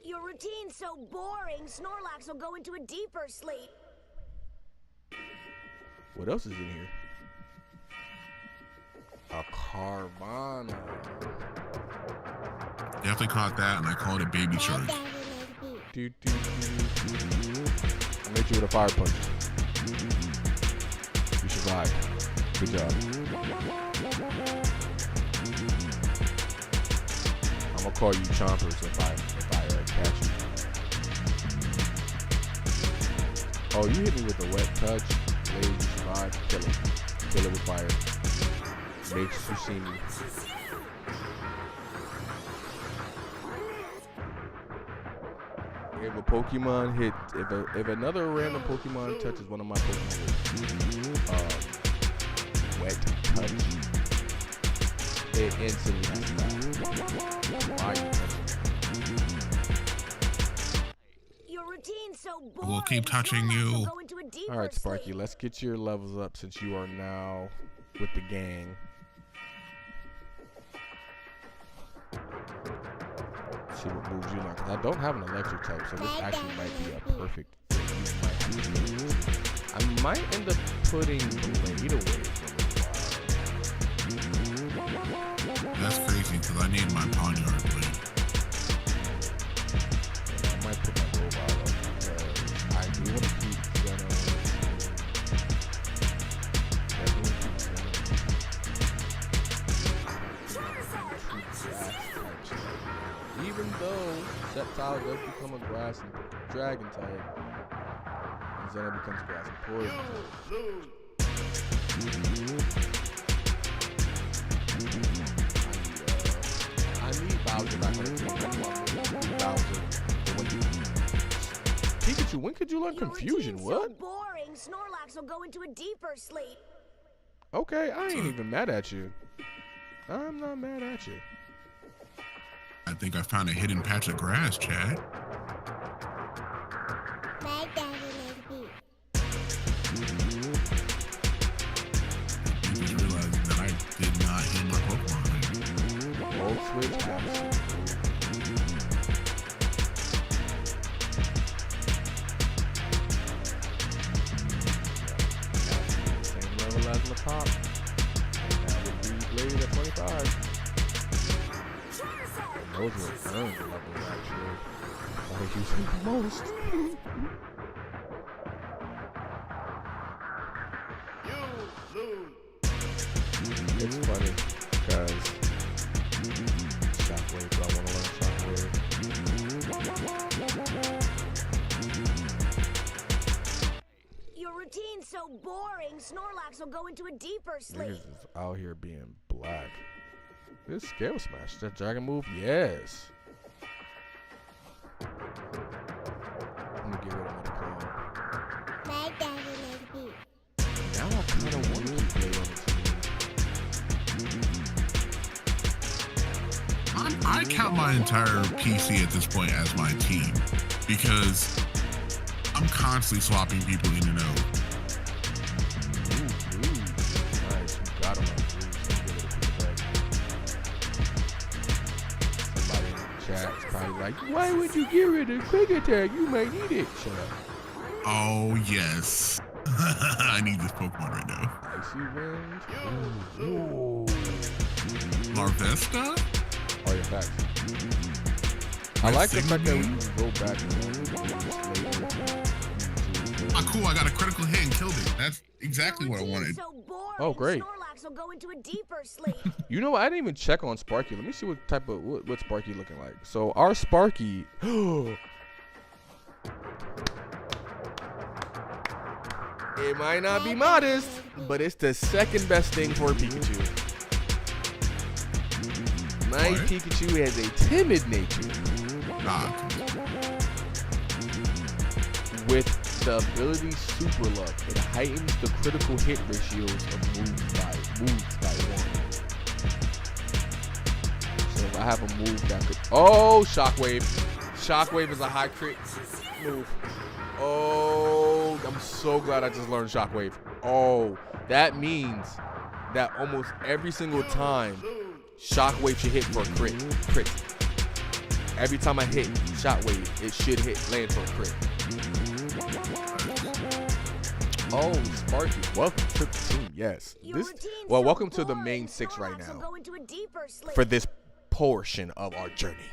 Your routine's so boring, Snorlax will go into a deeper sleep. What else is in here? A Carvana. Definitely caught that, and I called it Baby Shark. I made you with a fire punch. You survived. Good job. I'm gonna call you Chompers if I catch you. Oh, you hit me with a wet touch. Blaze, you survive. Kill it. Kill it with fire. Makes you see me. If a Pokemon hit, if another random Pokemon touches one of my Pokemon with wet touch, it instantly has to die. Why are you touching? Your routine's so boring. We'll keep touching you. All right, Sparky, let's get your levels up since you are now with the gang. See what moves you like. I don't have an electric type, so this actually might be a perfect fit. I might end up putting Blade away for a while. That's crazy because I need my Ponyard Blade. Yeah, I might put my Robot up because I do want to keep Zeno. Even though Sceptile does become a grass and dragon type, and Zeno becomes grass and poison type. I need Bowser back on the team. I need Bowser. Pikachu, when could you learn Confusion? What? So boring, Snorlax will go into a deeper sleep. Okay, I ain't even mad at you. I'm not mad at you. I think I found a hidden patch of grass, Chad. You just realized that I did not hit my Pokemon. Old Switch, absolutely. Same level as the top. And that would be Blade at 25. Those were earned levels, actually. I think you said the most. It's funny because Shockwave, I want to learn Shockwave. Your routine's so boring, Snorlax will go into a deeper sleep. Niggas is out here being black. This Scale Smash, that dragon move, yes. Let me get rid of Metacon. Now I kind of want to keep Blade on the team. I count my entire PC at this point as my team because I'm constantly swapping people in and out. Ooh, nice. You got him on the chat's probably like, why would you get rid of quick attack? You might need it. Shut up. Oh, yes. I need this Pokemon right now. Icy Wind. Ooh. Larvesta? Oh, yeah, facts. I like the fact that we can go back and ah, cool. I got a critical hit and killed it. That's exactly what I wanted. Oh, great. Snorlax will go into a deeper sleep. You know what? I didn't even check on Sparky. Let me see what type of what Sparky looking like. So our Sparky. It might not be modest, but it's the second best thing for a Pikachu. My Pikachu has a timid nature. With the ability Super Luck, it heightens the critical hit ratios of moves by 1. So if I have a move that could... Oh, Shockwave. Shockwave is a high crit move. Oh, I'm so glad I just learned Shockwave. Oh, that means that almost every single time Shockwave should hit for a crit. Every time I hit Shockwave, it should land for a crit. Oh, Sparky, welcome to the team. Yes. Welcome to the main 6 right now for this portion of our journey.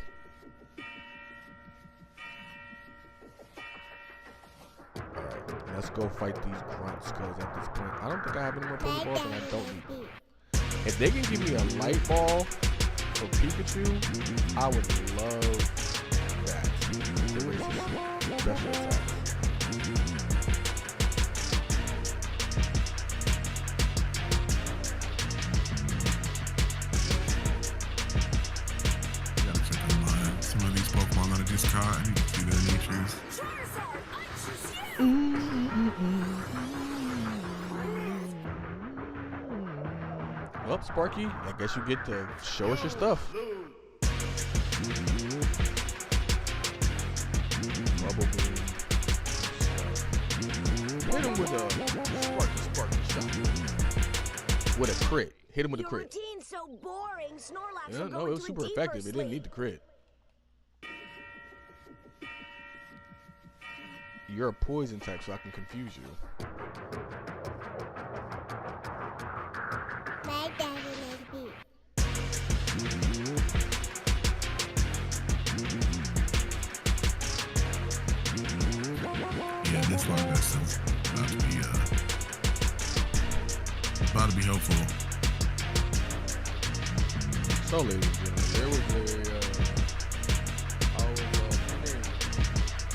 Alright, let's go fight these grunts, because at this point, I don't think I have any more Pokeballs and I don't need them. If they can give me a light ball for Pikachu, I would love that. The races, special attacks. Gotta check on some of these Pokemon that I just caught. I need to see their natures. Well, Sparky, I guess you get to show us your stuff. Bubble Boom. Hit him with a Sparky shot. With a crit. Hit him with a crit. So boring. Snorlax Yeah, no, it was super effective. It didn't need the crit. You're a poison type, so I can confuse you. Yeah, this Larvesta is about to be helpful. So, ladies and gentlemen, there was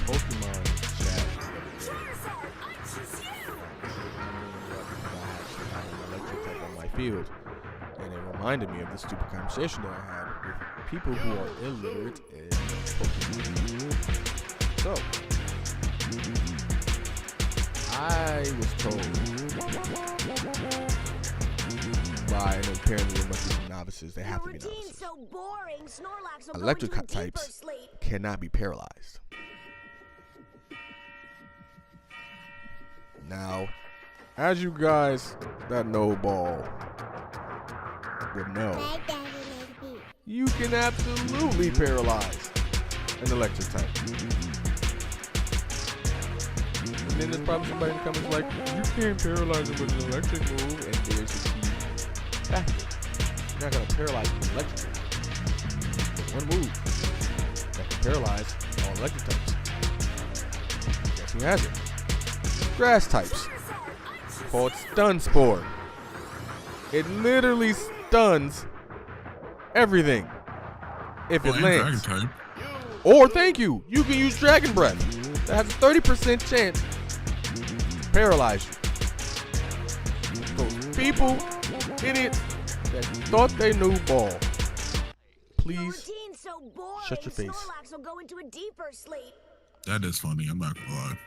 Pokemon chat the other day. I actually had an electric type on my field, and it reminded me of the stupid conversation that I had with people who are illiterate in Pokemon. So, I was told by, and apparently there must be some novices, they have to be novices. Electric types cannot be paralyzed. Now, as you guys that know ball would know, you can absolutely paralyze an electric type. And then there's probably somebody in the comments like, you can't paralyze it with an electric move, and there's the key factor. You're not gonna paralyze an electric move. There's one move that can paralyze all electric types. Guess who has it? Grass types, called Stun Spore. It literally stuns everything if it lands. Dragon type. Or thank you, you can use Dragon Breath. That has a 30% chance to paralyze you. Those people, idiots, that thought they knew ball. Please shut your face. That is funny, I'm not gonna lie.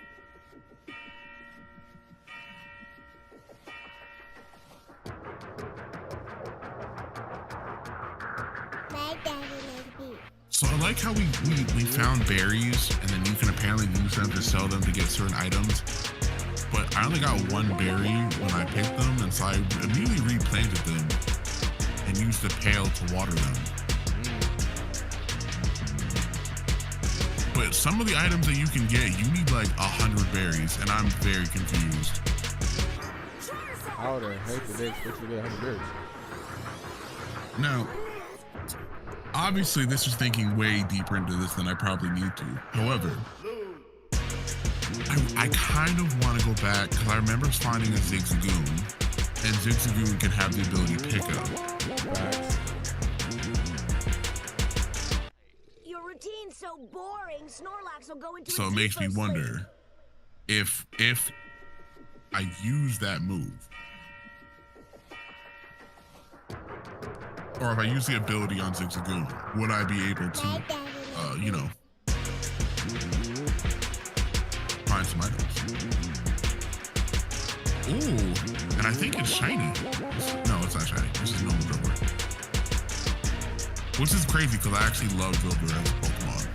So I like how we found berries, and then you can apparently use them to sell them to get certain items. But I only got one berry when I picked them, and so I immediately replanted them and used the pail to water them. but some of the items that you can get, you need like 100 berries, and I'm very confused. How the heck did they expect you to get 100 berries? Now, obviously, this is thinking way deeper into this than I probably need to. However, I kind of want to go back because I remember finding a Zigzagoon, and Zigzagoon can have the ability to pick up. Facts. Your routine's so boring, Snorlax will go into So a it makes me deeper wonder if I use that move, or if I use the ability on Zigzagoon, would I be able to, you know, find some items? Ooh, and I think it's shiny. No, it's not shiny. This is normal Drilbur. Which is crazy because I actually love Drilbur as a Pokemon.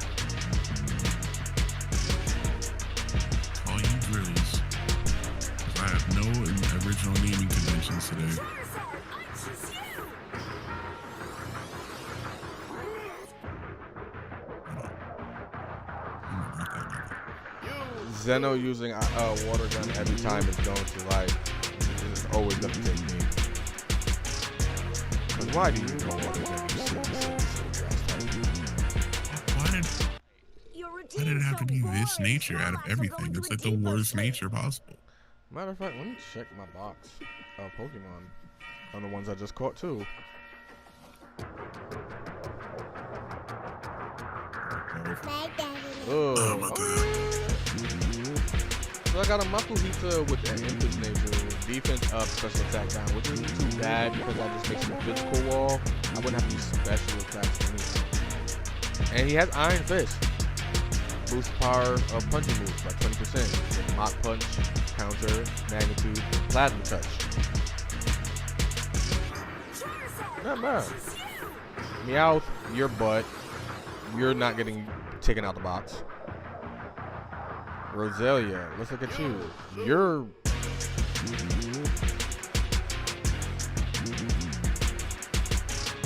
Call you Drills. I have no original naming conventions today. Zeno using a water gun every time is going to like, it's always gonna take me. Cause why do you know water gun? Why did it have to be this nature out of everything? It's like the worst nature possible. Matter of fact, let me check my box of Pokemon on the ones I just caught too. Oh my god. So I got a Makuhita with an Impulse nature, defense up, special attack down, which isn't too bad because that just makes him a physical wall. I wouldn't have to use special attacks anyway. And he has Iron Fist. Boost power of punching moves by 20%. With Mach Punch, Counter, Magnitude, and Plasma Touch. Not bad. Meowth, your butt. You're not getting taken out the box. Roselia, let's look at you. You're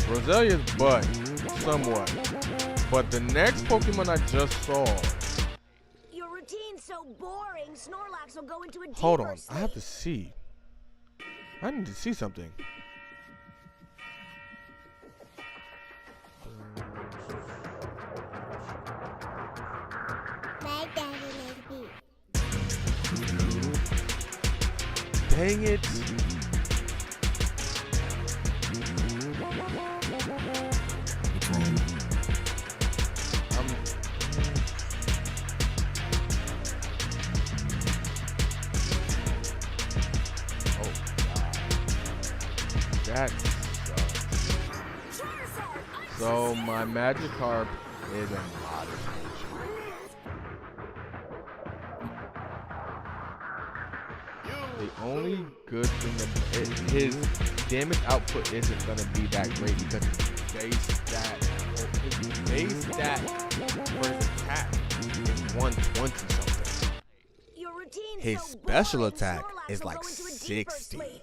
Roselia's butt, somewhat. But the next Pokemon I just saw. Your routine's so boring, Snorlax will go into a deeper Hold on, sleep. I have to see. I need to see something. Dang it. Oh god. That sucks. So my Magikarp is a modest nature. The only good thing about his damage output isn't gonna be that great because his base stat for his attack is 120 something. His special attack is like 60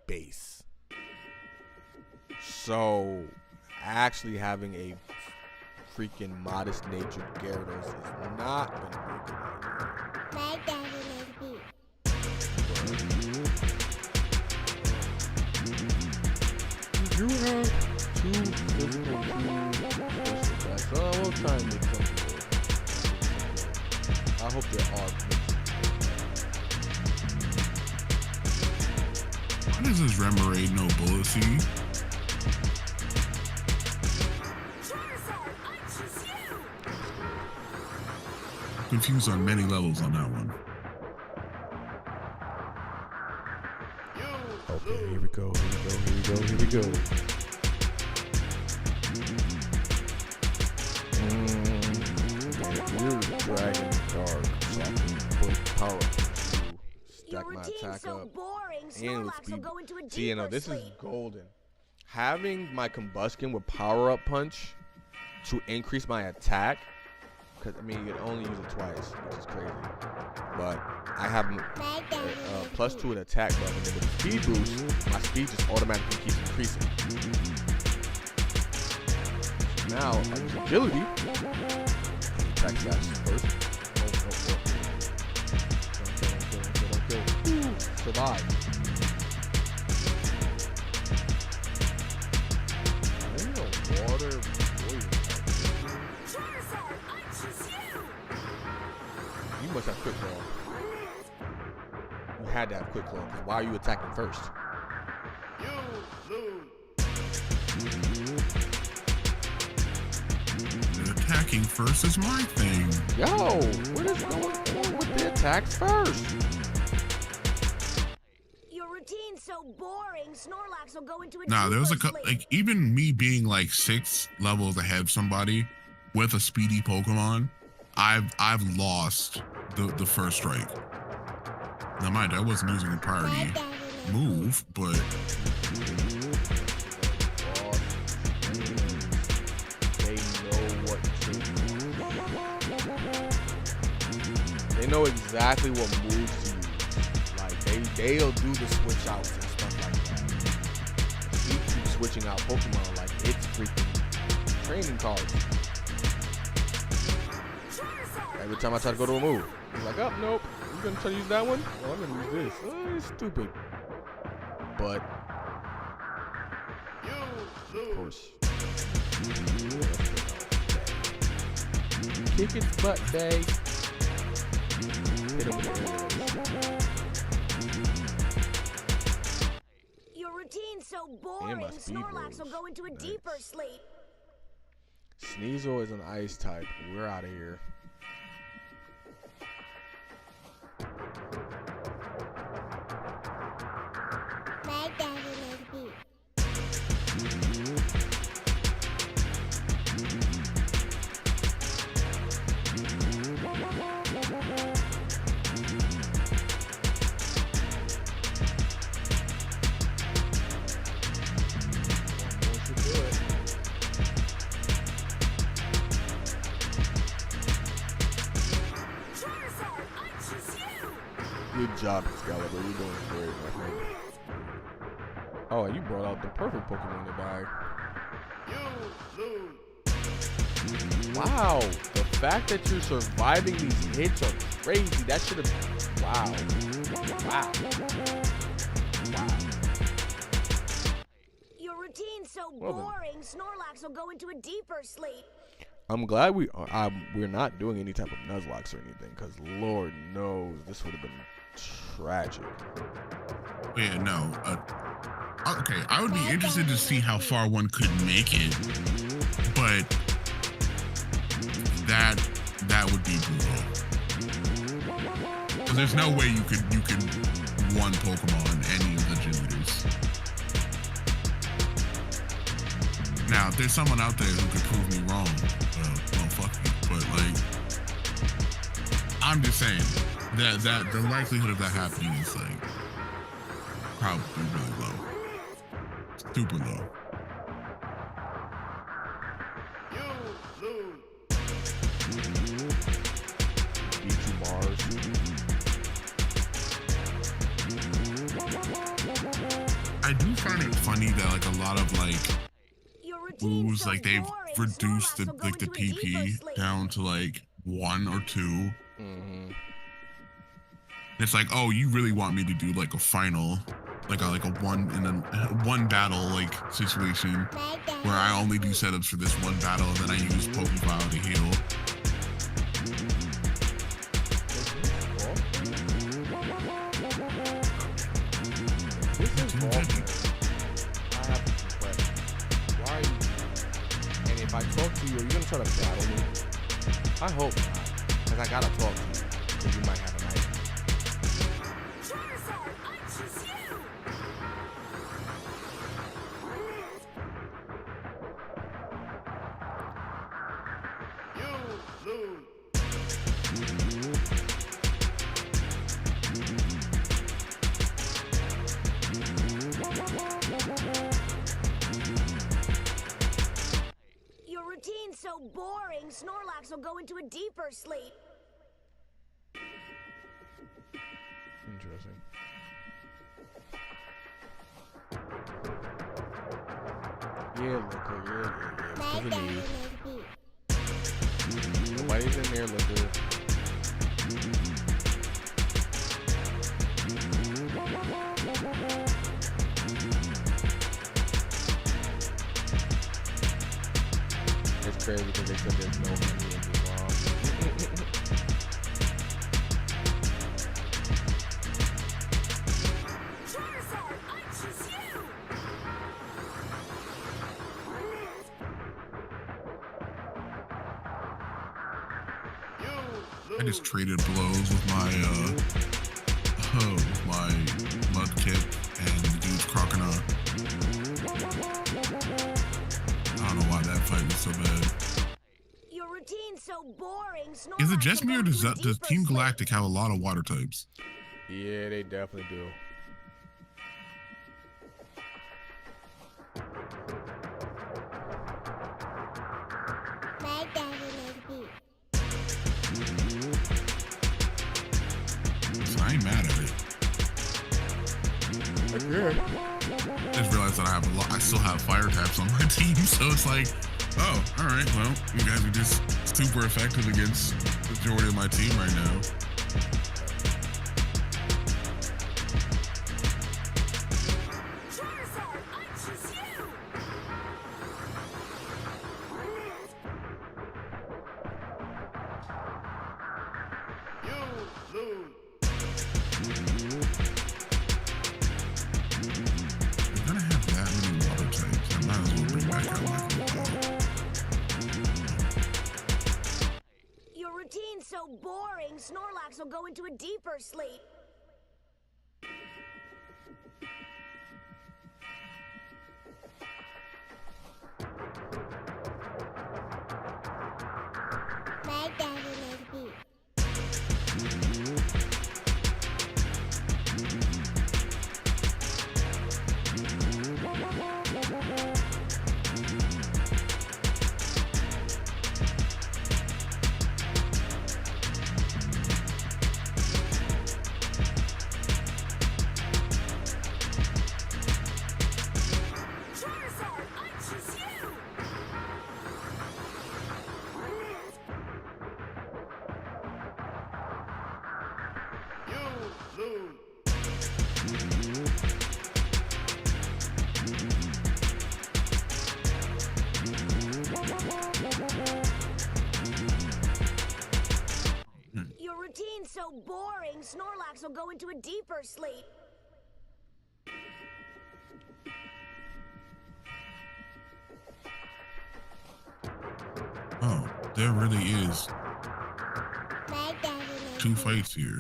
base. So actually having a freaking modest natured Gyarados is not gonna be a good idea. You have two physical, two special attacks. So we'll try and make something work. I hope there are. Why does this Remoraid no bullet seed? Confused on many levels on that one. Okay, here we go, here we go, here we go, here we go. You're Dragon Dark, so I can put power up to stack my attack up. And with speed. See, you know, this is golden. Having my Combustion with power up punch to increase my attack, because I mean, you can only use it twice, which is crazy. But I have +2 in attack buff, and then with the speed boost, my speed just automatically keeps increasing. Now, I use agility. attack fast first. Don't kill. Survive. Water poison. You must have quick claw. You had to have quick claw, because why are you attacking first? Attacking first is my thing. Yo, what is going on with the attacks first? Your routine's so boring, Snorlax will go into a Nah, there was deeper a sleep. like even me being like 6 levels ahead of somebody with a speedy Pokemon, I've lost the first strike. Now mind you, I wasn't using a priority move, but They know what to do. They know exactly what moves to use. Like they'll do the switch outs and stuff like that. She keeps switching out Pokemon like it's freaking training cards. Every time I try to go to a move, he's like, oh nope, you gonna try to use that one? Oh, I'm gonna use this. Oh, it's stupid. But of course. Kick its butt, babe. Hit him with the Your routine's so boring, my speed Snorlax will moves. go into a Nice. deeper sleep. Sneasel is an ice type. We're out of here. Good job, Excalibur. You're doing great, my friend. Oh, and you brought out the perfect Pokemon to bag. Wow, the fact that you're surviving these hits are crazy. That should have. Wow. Your routine's so Well then. boring, Snorlax will go into a deeper sleep. I'm glad we're not doing any type of Nuzlocke or anything, because Lord knows this would have been tragic. yeah, no. Okay, I would be interested to see how far one could make it, but that would be brutal. Because there's no way you could one Pokemon any of the gym leaders. Now, if there's someone out there who could prove me wrong, well, fuck me. But like, I'm just saying that the likelihood of that happening is like probably really low, super low. B2 bars. I do find it funny that like a lot of like Your routine's moves, so like they've boring, reduced Snorlax will go the into a deeper PP sleep. down to like 1 or 2. Mm-hmm. It's like, oh, you really want me to do like a final, like a one battle like situation where I only do setups for this one battle and then I use Pokeball to heal. This is Baltimore. I have some questions. Why are you? And if I talk to you, are you gonna try to battle me? I hope not, because I gotta talk to you, because you might have an idea. Your routine's so boring, Snorlax will go into a deeper sleep. Interesting. Yeah, look, yeah. Because of me. Nobody's in there looking. It's crazy because they said there's no money in the bomb. I just traded blows with my mudkip and the dude's crocodile. I don't know why that fight was so bad. Your routine's so boring. Is it just me or does Team Galactic have a lot of water types? Yeah, they definitely do. So I ain't mad at it. Yeah. I just realized that I still have fire taps on my team, so it's like, oh, all right, well, you guys are just super effective against the majority of my team right now. So boring, Snorlax will go into a deeper sleep. Your routine's so boring, Snorlax will go into a deeper sleep. Oh, there really is 2 fights here.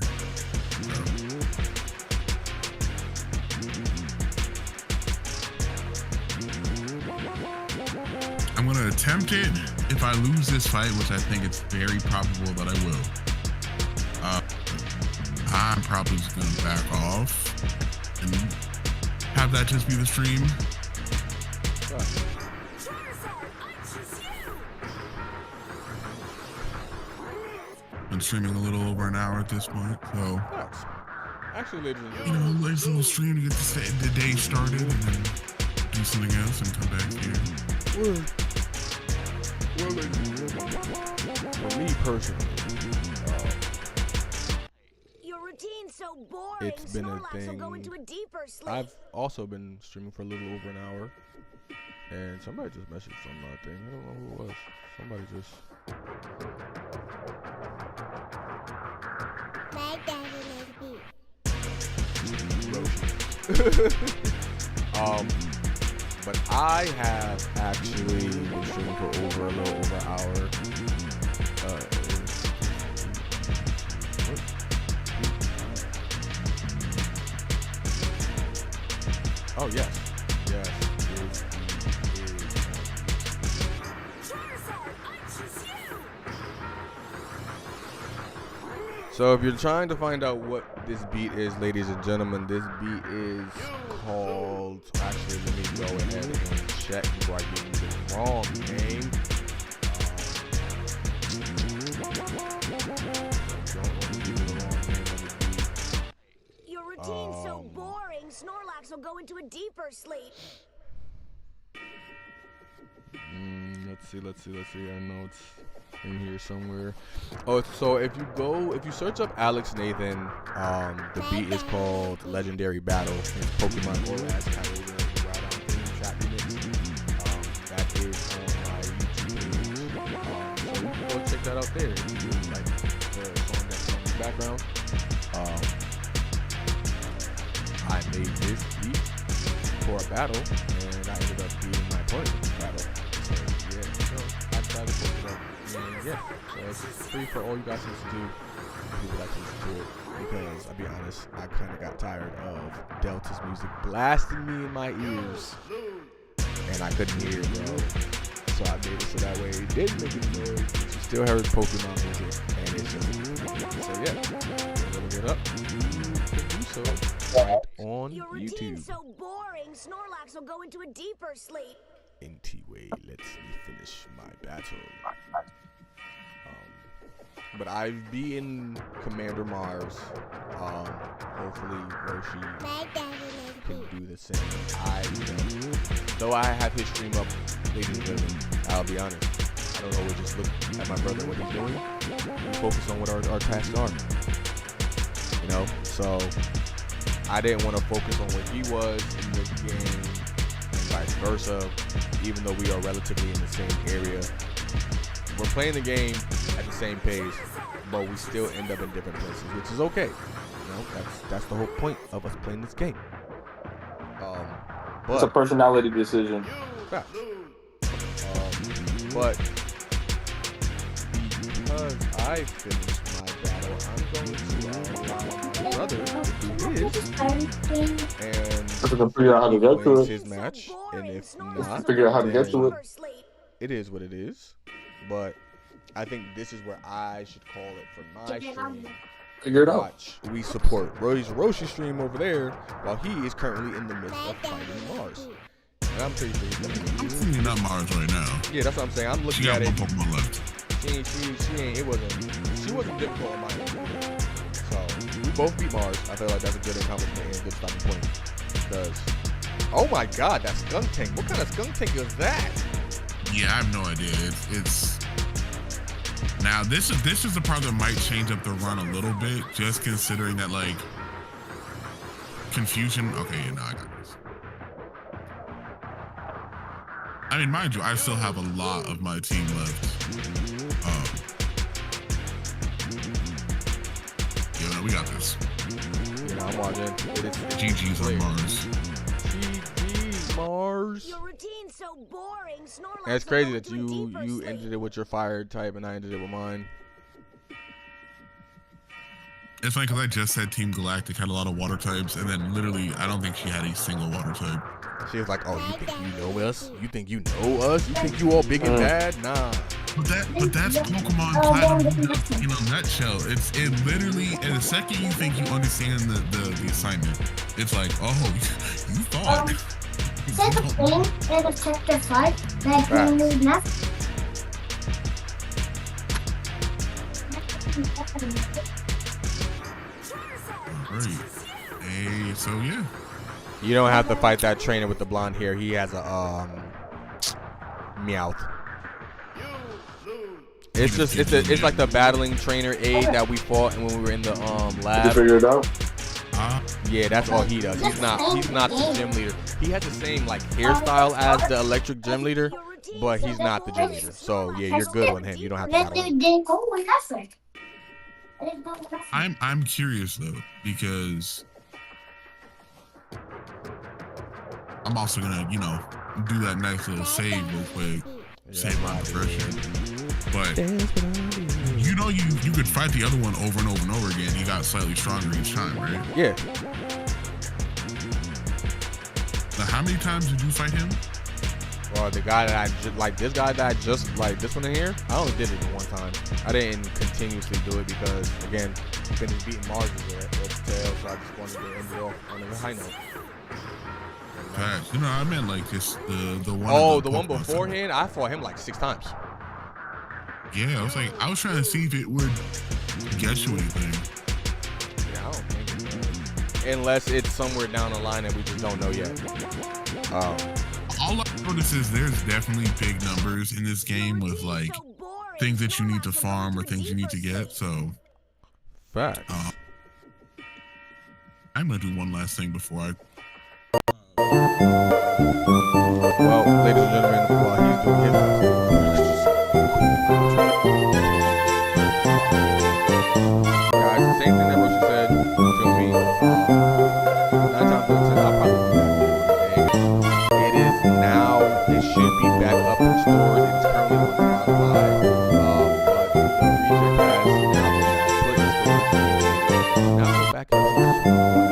I'm gonna attempt it. If I lose this fight, which I think it's very probable that I will, I'm probably just gonna back off and have that just be the stream. Been streaming a little over an hour at this point, so actually, ladies and you know, nice little stream to get the day started, and then do something else and come back here. Well, for me personally, your routine's so boring, it's been a Snorlax will go thing. into a deeper sleep. I've also been streaming for a little over an hour, and somebody just messaged on my thing. I don't know who it was. Somebody just. But I have actually been streaming for a little over an hour. Oh yes, yes. So if you're trying to find out what this beat is, ladies and gentlemen, this beat is called, actually let me go ahead and check before I give you the wrong name. Don't want to give you the wrong name of the beat. Your routine's so boring, Snorlax will go into a deeper sleep. Let's see, I know it's in here somewhere. Oh, so if you search up Alex Nathan, the beat is called Legendary Battle. It's Pokemon Go as title. That is on my YouTube page. So you can go check that out there. If you like the song that's on the background. I made this beat for a battle, and I ended up beating my opponent in the battle. So yeah, so I decided to post it up. And yeah, so it's free for all you guys to listen to. If you would like to listen to it, because I'll be honest, I kind of got tired of Delta's music blasting me in my ears, and I couldn't hear it, bro. So I made it so that way it didn't make any noise. You still heard Pokemon music, and it's just so yeah. Look it up. You can do so right on Your YouTube. routine's so boring, Snorlax will go into a deeper sleep. Way, let me finish my battle. But I've beaten Commander Mars. Hopefully Roshi can do the same. Though I have his stream up, ladies and gentlemen, I'll be honest. I don't always just look at my brother and what he's doing. We focus on what our tasks are. You know, so I didn't want to focus on where he was in the game and vice versa, even though we are relatively in the same area. We're playing the game at the same pace, but we still end up in different places, which is okay. You know, that's the whole point of us playing this game. But It's a personality decision. fact. But because I finished my battle, I'm going to allow my brother to do his, and I can figure out how to get to wins it. his match, and if not, Figure out how to get to it. it is what it is. But I think this is where I should call it for my stream. Figure it out. Watch, we support Roshi's stream over there, while he is currently in the midst of fighting Mars. And I'm pretty sure he's gonna I'm win. thinking not Mars right now. Yeah, that's what I'm saying. I'm She looking got at one it. Pokemon left. She wasn't difficult on my end. So we both beat Mars. I feel like that's a good accomplishment and a good stopping point. Because, oh my God, that skunk tank. What kind of skunk tank is that? Yeah, I have no idea. It's now this is the part that might change up the run a little bit, just considering that like confusion. Okay, yeah, no, I got this. I mean, mind you, I still have a lot of my team left. Yo, no, we got this. You know, I'm watching. GG's on Mars. GG's Mars. Your routine's so boring, Snorlax And it's will crazy go that into a you deeper ended sleep. it with your fire type and I ended it with mine. It's funny because I just said Team Galactic had a lot of water types, and then literally, I don't think she had a single water type. She was like, "Oh, you think you know us? You think you know us? You think you all big and bad? Nah." But that's Pokemon Platinum in a nutshell. It literally, in a second you think you understand the assignment, it's like, oh, you thought. Say the thing in the chapter 5 that you need nothing. Great. Hey, so yeah. You don't have to fight that trainer with the blonde hair. He has a Meowth. It's just it's like the battling trainer aid that we fought and when we were in the Did you lab. figure it out? Yeah, that's all he does. He's not the gym leader. He has the same like hairstyle as the electric gym leader, but he's not the gym leader. So yeah, you're good on him. You don't have to battle him. Didn't go with effort. I'm curious though, because I'm also gonna, do that nice little save real quick. Save my progression. But you could fight the other one over and over and over again. He got slightly stronger each time, right? Yeah. Now, how many times did you fight him? Well, the guy that I just like, this guy that I just like, this one in here, I only did it one time. I didn't continuously do it because, again, finished beating Mars with a tail, so I just wanted to end it off on a high note. Facts. I meant like just the one. Oh, the one beforehand, I fought him like 6 times. Yeah, I was trying to see if it would get you anything. Yeah, I don't think it does. Unless it's somewhere down the line that we just don't know yet. All I notice is there's definitely big numbers in this game with like things that you need to farm or things you need to get. So, Facts. I'm gonna do one last thing before I. Well, ladies and gentlemen, while he's doing his last thing, guys, the same thing that Roshi said. You feel me? 9 times out of 10, I'll probably do that video today. It is now. It should be back up in stores. It's currently on Spotify, but the reject has now been put in stores. Now go back and listen to